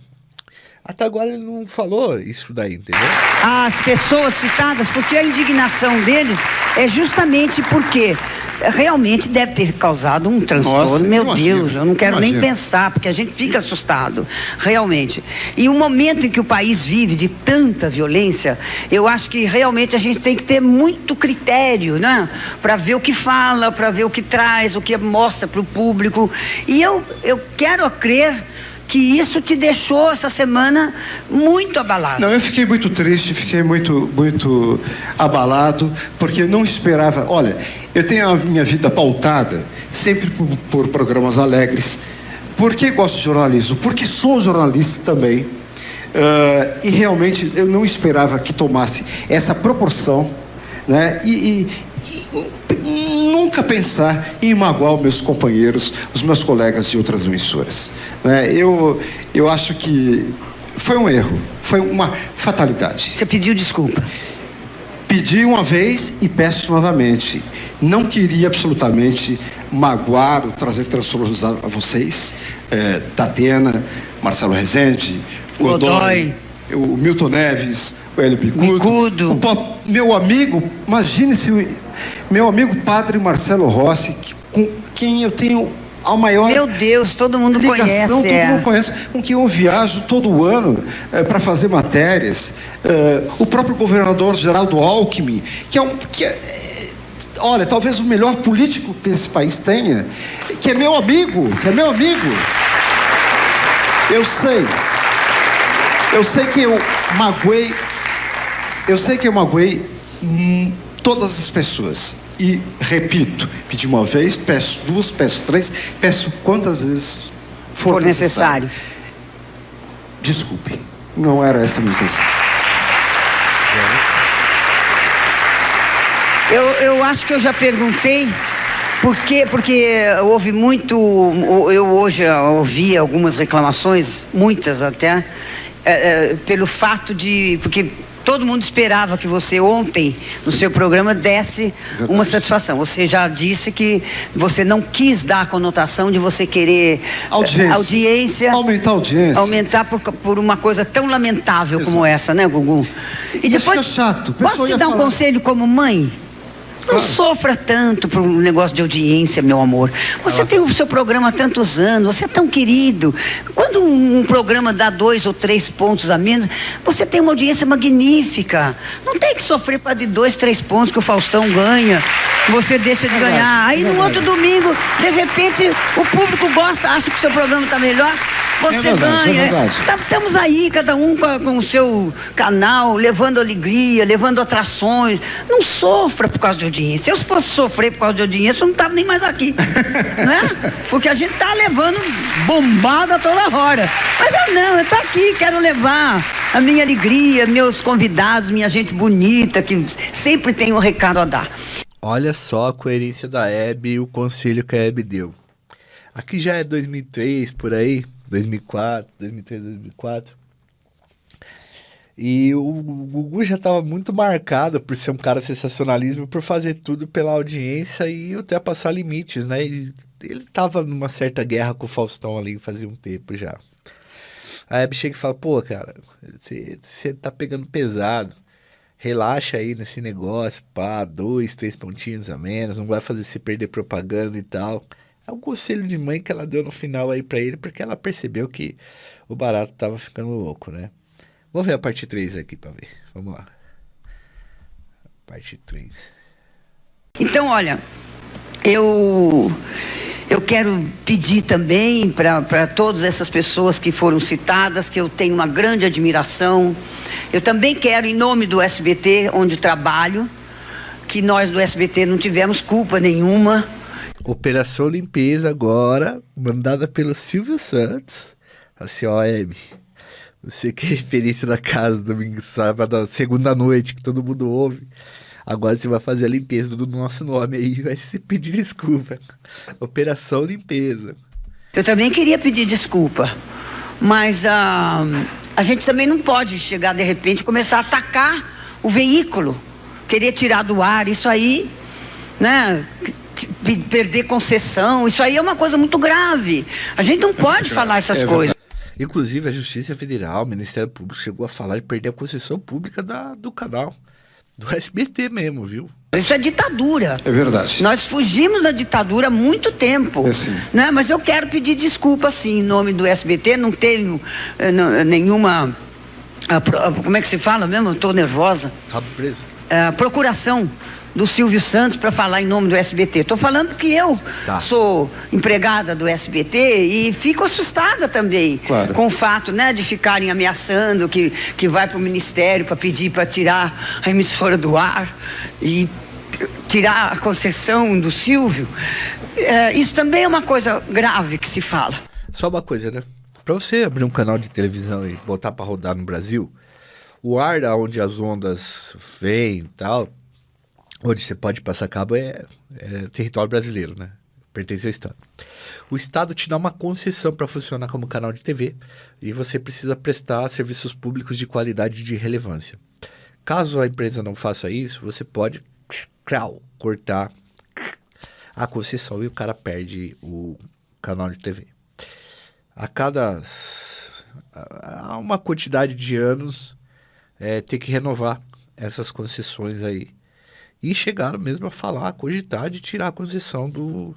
Até agora ele não falou isso daí, entendeu? As pessoas citadas, porque a indignação deles é justamente porque realmente deve ter causado um transtorno. Nossa, meu imagina, Deus, eu não quero nem pensar, porque a gente fica assustado, realmente. E o momento em que o país vive de tanta violência, eu acho que realmente a gente tem que ter muito critério, né? Para ver o que fala, para ver o que traz, o que mostra para o público. E eu quero crer que isso te deixou essa semana muito abalado. Não, eu fiquei muito triste, fiquei muito abalado, porque eu não esperava. Olha, eu tenho a minha vida pautada sempre por programas alegres. Por que gosto de jornalismo? Porque sou jornalista também. E realmente eu não esperava que tomasse essa proporção, né? E nunca pensar em magoar os meus companheiros, os meus colegas de outras emissoras, né? Eu acho que foi um erro, foi uma fatalidade. Você pediu desculpa? Pedi uma vez e peço novamente. Não queria absolutamente magoar ou trazer transtornos a vocês, Tatiana, Marcelo Rezende, Godoy, o Milton Neves, o Hélio Bicudo. Meu amigo, imagine se meu amigo padre Marcelo Rossi, com quem eu tenho a maior... Meu Deus, todo mundo ligação, conhece. Todo mundo conhece, com quem eu viajo todo ano para fazer matérias. O próprio governador Geraldo Alckmin, olha, talvez o melhor político que esse país tenha, que é meu amigo. Eu sei que eu magoei todas as pessoas. E, repito, pedi uma vez, peço duas, peço três, peço quantas vezes for necessário. Desculpe, não era essa a minha intenção. Eu acho que eu já perguntei por quê, porque houve muito... Eu hoje ouvi algumas reclamações, muitas até, pelo fato de... Porque todo mundo esperava que você ontem, no seu programa, desse uma satisfação. Você já disse que você não quis dar a conotação de você querer audiência. Aumentar a audiência. Aumentar por uma coisa tão lamentável como essa, né, Gugu? E depois, fica chato. Posso te dar um conselho como mãe? Não sofra tanto por um negócio de audiência, meu amor. Você tem o seu programa há tantos anos, você é tão querido. Quando um programa dá 2 ou 3 pontos a menos, você tem uma audiência magnífica. Não tem que sofrer para de 2, 3 pontos que o Faustão ganha, você deixa de ganhar. Aí no outro domingo, de repente, o público gosta, acha que o seu programa está melhor, você ganha. Estamos aí, cada um com o seu canal, levando alegria, levando atrações. Não sofra por causa de audiência. Se eu fosse sofrer por causa de audiência, eu não estava nem mais aqui, né? Porque a gente tá levando bombada toda hora. Mas eu tô aqui, quero levar a minha alegria, meus convidados, minha gente bonita, que sempre tem um recado a dar. Olha só a coerência da Hebe e o conselho que a Hebe deu. Aqui já é 2003, por aí, 2004, 2003, 2004. E o Gugu já estava muito marcado por ser um cara sensacionalismo, por fazer tudo pela audiência e ultrapassar limites, né? E ele estava numa certa guerra com o Faustão ali fazia um tempo já. A Hebe chega e fala, pô, cara, você tá pegando pesado. Relaxa aí nesse negócio, pá, 2, 3 pontinhos a menos, não vai fazer você perder propaganda e tal. É um conselho de mãe que ela deu no final aí pra ele, porque ela percebeu que o barato tava ficando louco, né? Vamos ver a parte 3 aqui pra ver. Vamos lá. Parte 3. Então, olha, eu quero pedir também para todas essas pessoas que foram citadas, que eu tenho uma grande admiração. Eu também quero, em nome do SBT, onde trabalho, que nós do SBT não tivemos culpa nenhuma. Operação Limpeza agora, mandada pelo Silvio Santos. Assim, ó, Hebe, você que é referência da casa, domingo, sábado, segunda noite, que todo mundo ouve. Agora você vai fazer a limpeza do nosso nome aí, vai se pedir desculpa. Operação Limpeza. Eu também queria pedir desculpa, mas a gente também não pode chegar de repente e começar a atacar o veículo, querer tirar do ar, isso aí, né, perder concessão, isso aí é uma coisa muito grave. A gente não pode falar essas coisas. Inclusive a Justiça Federal, o Ministério Público chegou a falar de perder a concessão pública do canal, do SBT mesmo, viu? Isso é ditadura. É verdade. Nós fugimos da ditadura há muito tempo. Né? Mas eu quero pedir desculpa, sim, em nome do SBT. Não tenho nenhuma... como é que se fala mesmo? Estou nervosa. Rabo preso. Procuração do Silvio Santos para falar em nome do SBT. Estou falando que eu sou empregada do SBT e fico assustada também com o fato, né, de ficarem ameaçando que vai para o Ministério para pedir para tirar a emissora do ar e tirar a concessão do Silvio. Isso também é uma coisa grave que se fala. Só uma coisa, né? Para você abrir um canal de televisão e botar para rodar no Brasil, o ar onde as ondas vêm e tal, onde você pode passar cabo é território brasileiro, né? Pertence ao Estado. O Estado te dá uma concessão para funcionar como canal de TV e você precisa prestar serviços públicos de qualidade e de relevância. Caso a empresa não faça isso, você pode cortar a concessão e o cara perde o canal de TV. Há uma quantidade de anos tem que renovar essas concessões aí. E chegaram mesmo a falar, a cogitar de tirar a concessão do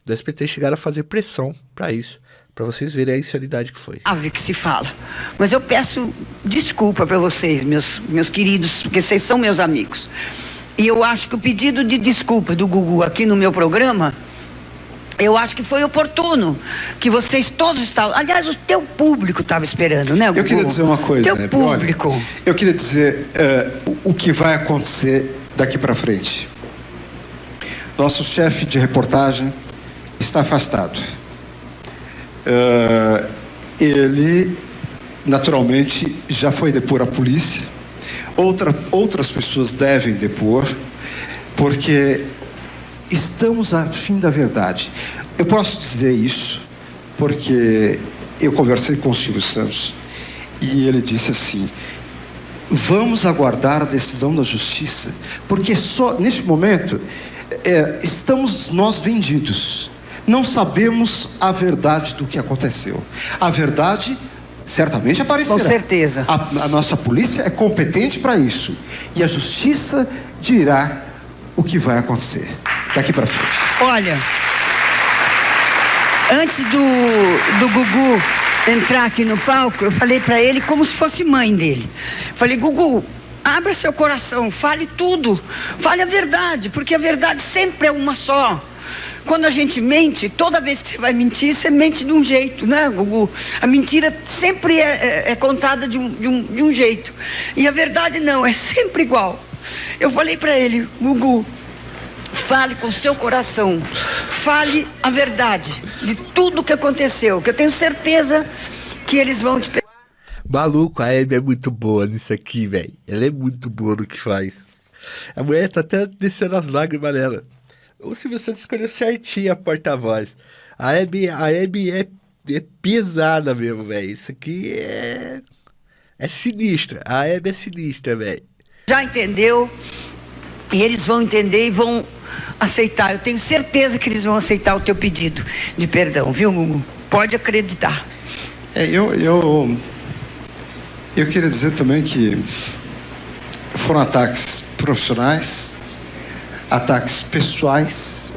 SBT, chegaram a fazer pressão para isso, para vocês verem a insanidade que foi. Que se fala. Mas eu peço desculpa para vocês, meus queridos, porque vocês são meus amigos. E eu acho que o pedido de desculpa do Gugu aqui no meu programa, eu acho que foi oportuno, que vocês todos estavam... Aliás, o teu público estava esperando, né, Gugu? Eu queria dizer uma coisa, teu público. Olha, eu queria dizer o que vai acontecer daqui para frente. Nosso chefe de reportagem está afastado. Ele, naturalmente, já foi depor a polícia. Outras pessoas devem depor, porque estamos a fim da verdade. Eu posso dizer isso porque eu conversei com o Silvio Santos e ele disse assim: vamos aguardar a decisão da justiça, porque só neste momento estamos nós vendidos. Não sabemos a verdade do que aconteceu. A verdade certamente aparecerá. Com certeza. A nossa polícia é competente para isso. E a justiça dirá o que vai acontecer daqui para frente. Olha, antes do Gugu entrar aqui no palco, eu falei para ele como se fosse mãe dele. Falei: Gugu, abra seu coração, fale tudo, fale a verdade, porque a verdade sempre é uma só. Quando a gente mente, toda vez que você vai mentir, você mente de um jeito, né, Gugu? A mentira sempre é contada de um jeito. E a verdade não, é sempre igual. Eu falei para ele: Gugu, fale com o seu coração, fale a verdade de tudo que aconteceu, que eu tenho certeza que eles vão te pegar. Maluco, a Hebe é muito boa nisso aqui, velho. Ela é muito boa no que faz. A mulher tá até descendo as lágrimas nela. O Silvio Santos escolheu certinho a porta-voz. A Hebe é pesada mesmo, velho. Isso aqui é sinistra. A Hebe é sinistra, velho. Já entendeu, e eles vão entender e vão aceitar. Eu tenho certeza que eles vão aceitar o teu pedido de perdão, viu, Gugu? Pode acreditar. Eu queria dizer também que foram ataques profissionais, ataques pessoais,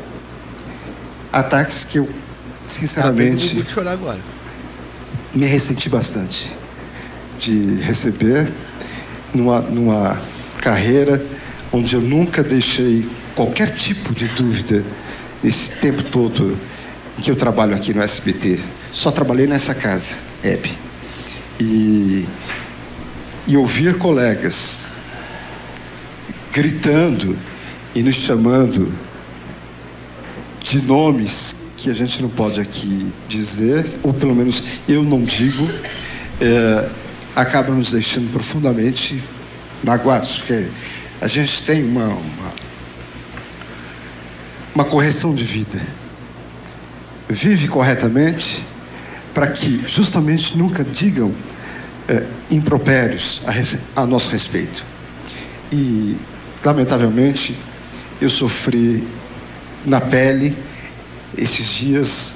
ataques que eu, sinceramente, vou chorar agora. Me ressenti bastante de receber numa carreira onde eu nunca deixei qualquer tipo de dúvida nesse tempo todo em que eu trabalho aqui no SBT. Só trabalhei nessa casa, Hebe. E ouvir colegas gritando e nos chamando de nomes que a gente não pode aqui dizer, ou pelo menos eu não digo, acaba nos deixando profundamente magoados, porque a gente tem uma correção de vida. Vive corretamente para que justamente nunca digam impropérios a nosso respeito. E, lamentavelmente, eu sofri na pele esses dias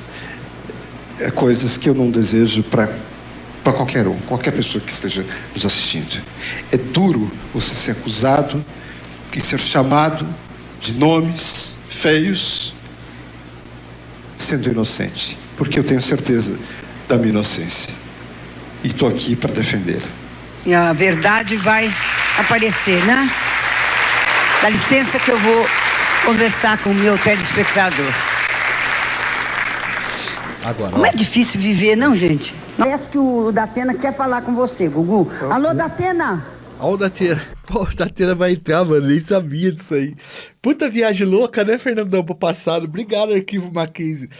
coisas que eu não desejo para qualquer pessoa que esteja nos assistindo. É duro você ser acusado e ser chamado de nomes feios sendo inocente, porque eu tenho certeza da minha inocência e estou aqui para defendê-la. E a verdade vai aparecer, né? Dá licença que eu vou conversar com o meu telespectador. Agora, como é difícil viver, não, gente? Parece que o Datena quer falar com você, Gugu. Alô, Datena? Ó o Datena. Pô, o Datena vai entrar, mano. Nem sabia disso aí. Puta viagem louca, né, Fernandão, pro passado. Obrigado, Arquivo Marquezine.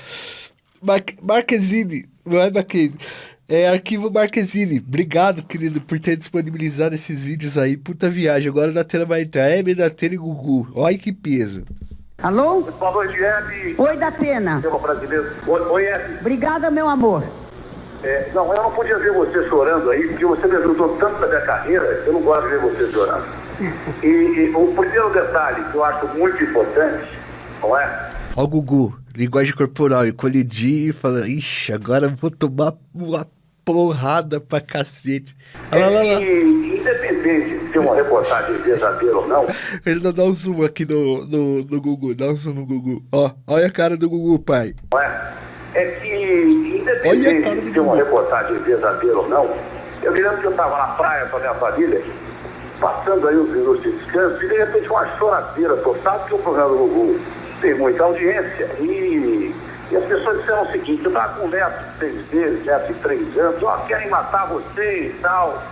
Marquezine. Não é Marquezine. É Arquivo Marquezine. Obrigado, querido, por ter disponibilizado esses vídeos aí. Puta viagem. Agora o Datena vai entrar. Hebe, Datena e Gugu. Olha que peso. Alô? Boa noite, Hebe. Oi, Datena. Oi, Hebe. Obrigada, meu amor. Não, eu não podia ver você chorando aí, porque você me ajudou tanto na minha carreira, eu não gosto de ver você chorando. E o primeiro detalhe que eu acho muito importante, não é? Ó o Gugu, linguagem corporal, eu colidi e falei, ixi, agora eu vou tomar uma porrada pra cacete. Independente de ser uma reportagem verdadeira ou não... Fernando, dá um zoom aqui no Gugu, dá um zoom no Gugu. Ó, olha a cara do Gugu, pai. Não é? É que, independente de ser uma reportagem verdadeira ou não, eu me lembro que eu estava na praia com a minha família, passando aí os minutos de descanso, e de repente uma choradeira total, porque o programa do Gugu tem muita audiência, e as pessoas disseram o seguinte: eu estava com um neto de 3 anos, querem matar você e tal.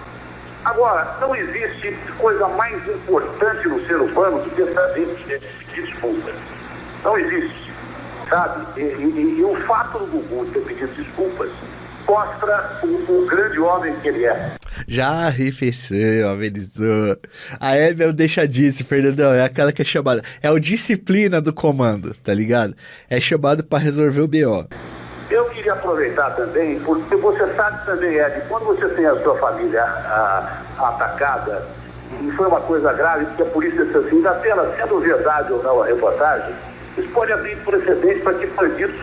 Agora, não existe coisa mais importante no ser humano do que saber pedir desculpas. Não existe. Sabe? E o fato do Gugu ter pedido desculpas mostra o grande homem que ele é. Já arrefeceu, amenizou. A Hebe é o deixadice, Fernandão. É aquela que é chamada. É o disciplina do comando, tá ligado? É chamado pra resolver o B.O. Eu queria aproveitar também, porque você sabe também, Ed, quando você tem a sua família atacada, e foi uma coisa grave, porque a polícia disse assim, Datena, sendo verdade ou não a reportagem, isso pode abrir precedente para que bandidos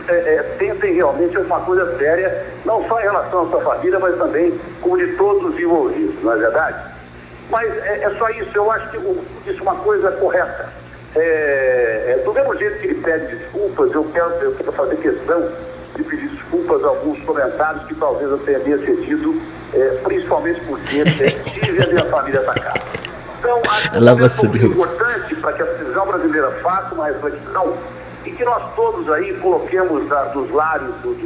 tentem realmente alguma coisa séria, não só em relação à sua família, mas também como de todos os envolvidos, não é verdade? Mas é só isso, eu acho que isso é uma coisa correta. Do mesmo jeito que ele pede desculpas, eu quero fazer questão de pedir desculpas a alguns comentários que talvez eu tenha me excedido, principalmente porque tive a minha família atacada. Então, acho que é muito importante para que a televisão brasileira faça uma reflexão e que nós todos aí coloquemos dos lares dos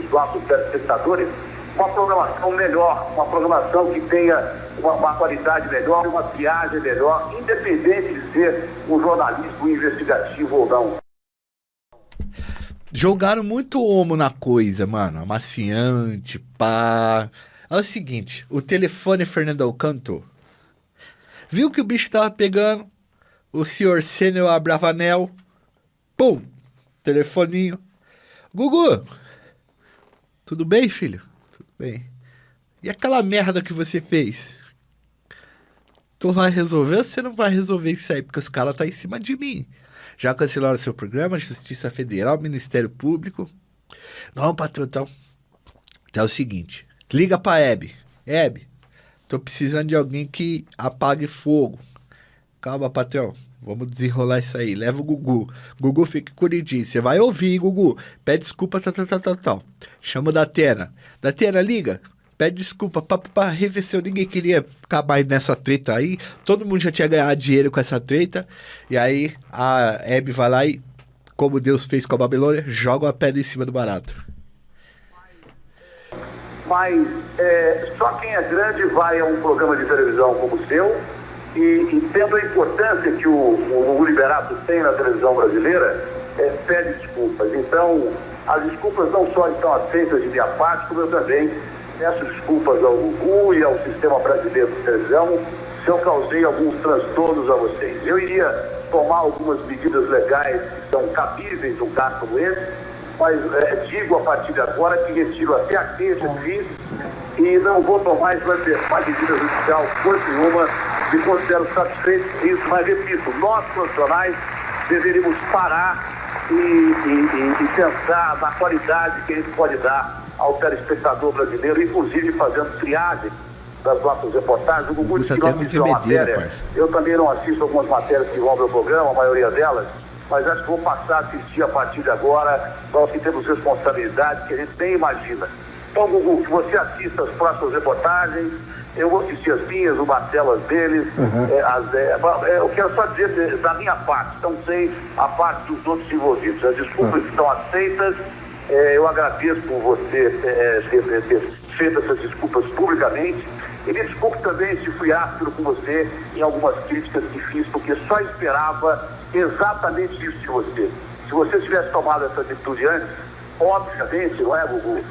nossos telespectadores uma programação melhor, uma programação que tenha uma qualidade melhor, uma triagem melhor, independente de ser um jornalismo investigativo ou não. Jogaram muito homo na coisa, mano. Amaciante, pá. É o seguinte, o telefone Fernandão cantou. Viu que o bicho tava pegando, o senhor Sênio Abravanel. Pum! Telefoninho. Gugu! Tudo bem, filho? Tudo bem. E aquela merda que você fez? Tu vai resolver ou você não vai resolver isso aí? Porque os caras tá em cima de mim. Já cancelaram seu programa, Justiça Federal, Ministério Público. Não, patrão, então é o seguinte. Liga pra Hebe. Hebe, tô precisando de alguém que apague fogo. Calma, patrão. Vamos desenrolar isso aí. Leva o Gugu. Gugu fica curidinho. Você vai ouvir, Gugu. Pede desculpa, tal. Chama o Datena. Datena, liga. Pede desculpa pra reversão. Ninguém queria ficar mais nessa treta aí. Todo mundo já tinha ganhado dinheiro com essa treta. E aí a Hebe vai lá e, como Deus fez com a Babilônia, joga uma pedra em cima do barato. Mas só quem é grande vai a um programa de televisão como o seu e entendo a importância que o Liberato tem na televisão brasileira, pede desculpas. Então, as desculpas não só estão aceitas de minha parte, como eu também peço desculpas ao Gugu e ao sistema brasileiro de televisão se eu causei alguns transtornos a vocês. Eu iria tomar algumas medidas legais que são cabíveis num caso como esse, mas digo a partir de agora que retiro até a queixa que fiz e não vou tomar mais medida judicial, coisa nenhuma, me considero satisfeito com isso, mas repito, nós profissionais deveríamos parar e pensar na qualidade que a gente pode dar ao telespectador brasileiro, inclusive fazendo triagem das nossas reportagens. O Gugu disse que não assistiu a matéria. Eu também não assisto algumas matérias que envolvem o programa, a maioria delas, mas acho que vou passar a assistir a partir de agora. Nós que temos responsabilidade que a gente nem imagina. Então, Gugu, que você assista as próximas reportagens, eu vou assistir as minhas, o Marcelo as deles. Eu quero só dizer da minha parte, não sei a parte dos outros envolvidos. As desculpas estão aceitas. Eu agradeço por você ter feito essas desculpas publicamente. E me desculpe também se fui áspero com você em algumas críticas que fiz, porque só esperava exatamente isso de você. Se você tivesse tomado essa atitude antes, obviamente, não é, Gugu?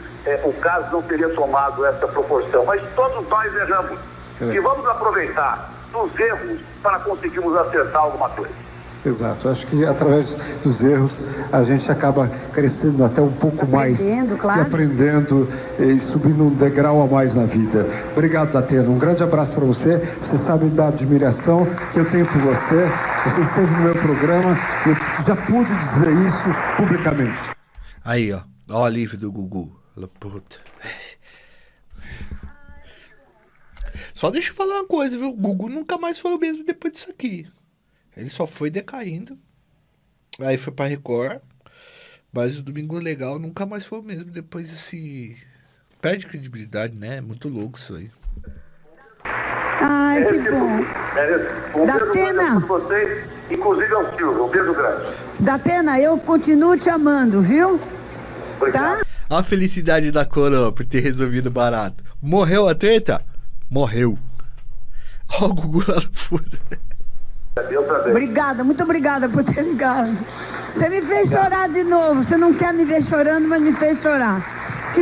O caso não teria tomado essa proporção. Mas todos nós erramos. E vamos aproveitar dos erros para conseguirmos acertar alguma coisa. Exato, acho que através dos erros a gente acaba crescendo até um pouco mais claro. E aprendendo e subindo um degrau a mais na vida. Obrigado, Datena, um grande abraço para você. Você sabe da admiração que eu tenho por você. Você esteve no meu programa e eu já pude dizer isso publicamente. Aí, ó o alívio do Gugu. Puta. Só deixa eu falar uma coisa, viu? O Gugu nunca mais foi o mesmo depois disso aqui. Ele só foi decaindo. Aí foi pra Record. Mas o Domingo Legal nunca mais foi o mesmo. Depois esse... perde credibilidade, né? É muito louco isso aí. Ai, que bom. Um beijo grande pra vocês, inclusive ao Silvio. Um beijo grande. Datena, eu continuo te amando, viu? Obrigado. Tá? A felicidade da coroa por ter resolvido barato. Morreu a treta? Morreu. Ó o Gugu lá no fundo. Obrigada, muito obrigada por ter ligado. Você me fez chorar de novo. Você não quer me ver chorando, mas me fez chorar. Que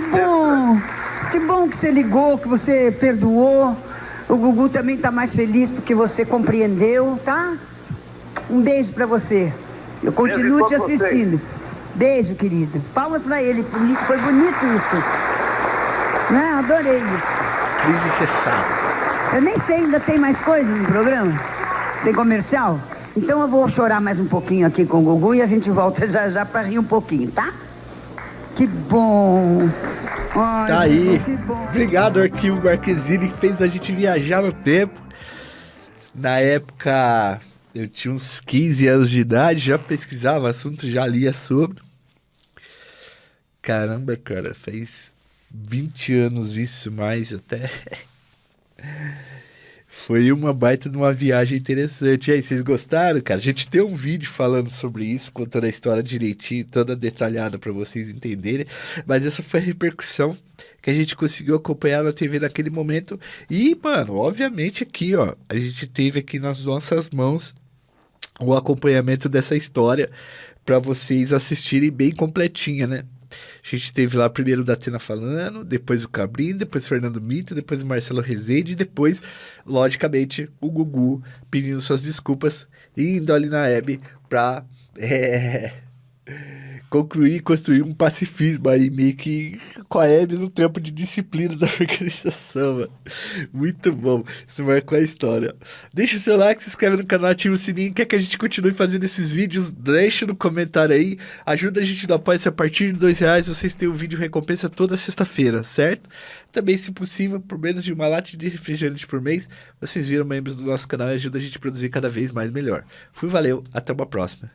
bom que você ligou, que você perdoou. O Gugu também tá mais feliz porque você compreendeu, tá? Um beijo pra você. Eu continuo te assistindo. Beijo, querido. Palmas pra ele. Foi bonito isso. Né? Adorei isso. Crise cessada. Eu nem sei, ainda tem mais coisa no programa? Tem comercial? Então eu vou chorar mais um pouquinho aqui com o Gugu e a gente volta já pra rir um pouquinho, tá? Que bom! Ai, tá aí. Que bom. Obrigado, Arquivo Marquezine, que fez a gente viajar no tempo. Na época, eu tinha uns 15 anos de idade, já pesquisava assunto, já lia sobre. Caramba, cara, fez 20 anos isso, mais até... Foi uma baita de uma viagem interessante. E aí, vocês gostaram, cara? A gente tem um vídeo falando sobre isso, contando a história direitinho, toda detalhada para vocês entenderem. Mas essa foi a repercussão que a gente conseguiu acompanhar na TV naquele momento. E, mano, obviamente aqui, ó, a gente teve aqui nas nossas mãos o acompanhamento dessa história para vocês assistirem bem completinha, né? A gente teve lá primeiro o Datena falando, depois o Cabrini, depois o Fernando Mito, depois o Marcelo Rezende e depois, logicamente, o Gugu pedindo suas desculpas e indo ali na Hebe pra construir um pacifismo aí, meio que com a Hebe no tempo de disciplina da organização, mano. Muito bom, isso marcou a história. Deixa o seu like, se inscreve no canal, ativa o sininho, quer que a gente continue fazendo esses vídeos, deixa no comentário aí, ajuda a gente no apoio, a partir de R$2, vocês têm um vídeo recompensa toda sexta-feira, certo? Também, se possível, por menos de uma lata de refrigerante por mês, vocês viram membros do nosso canal e ajudam a gente a produzir cada vez mais melhor. Fui, valeu, até uma próxima.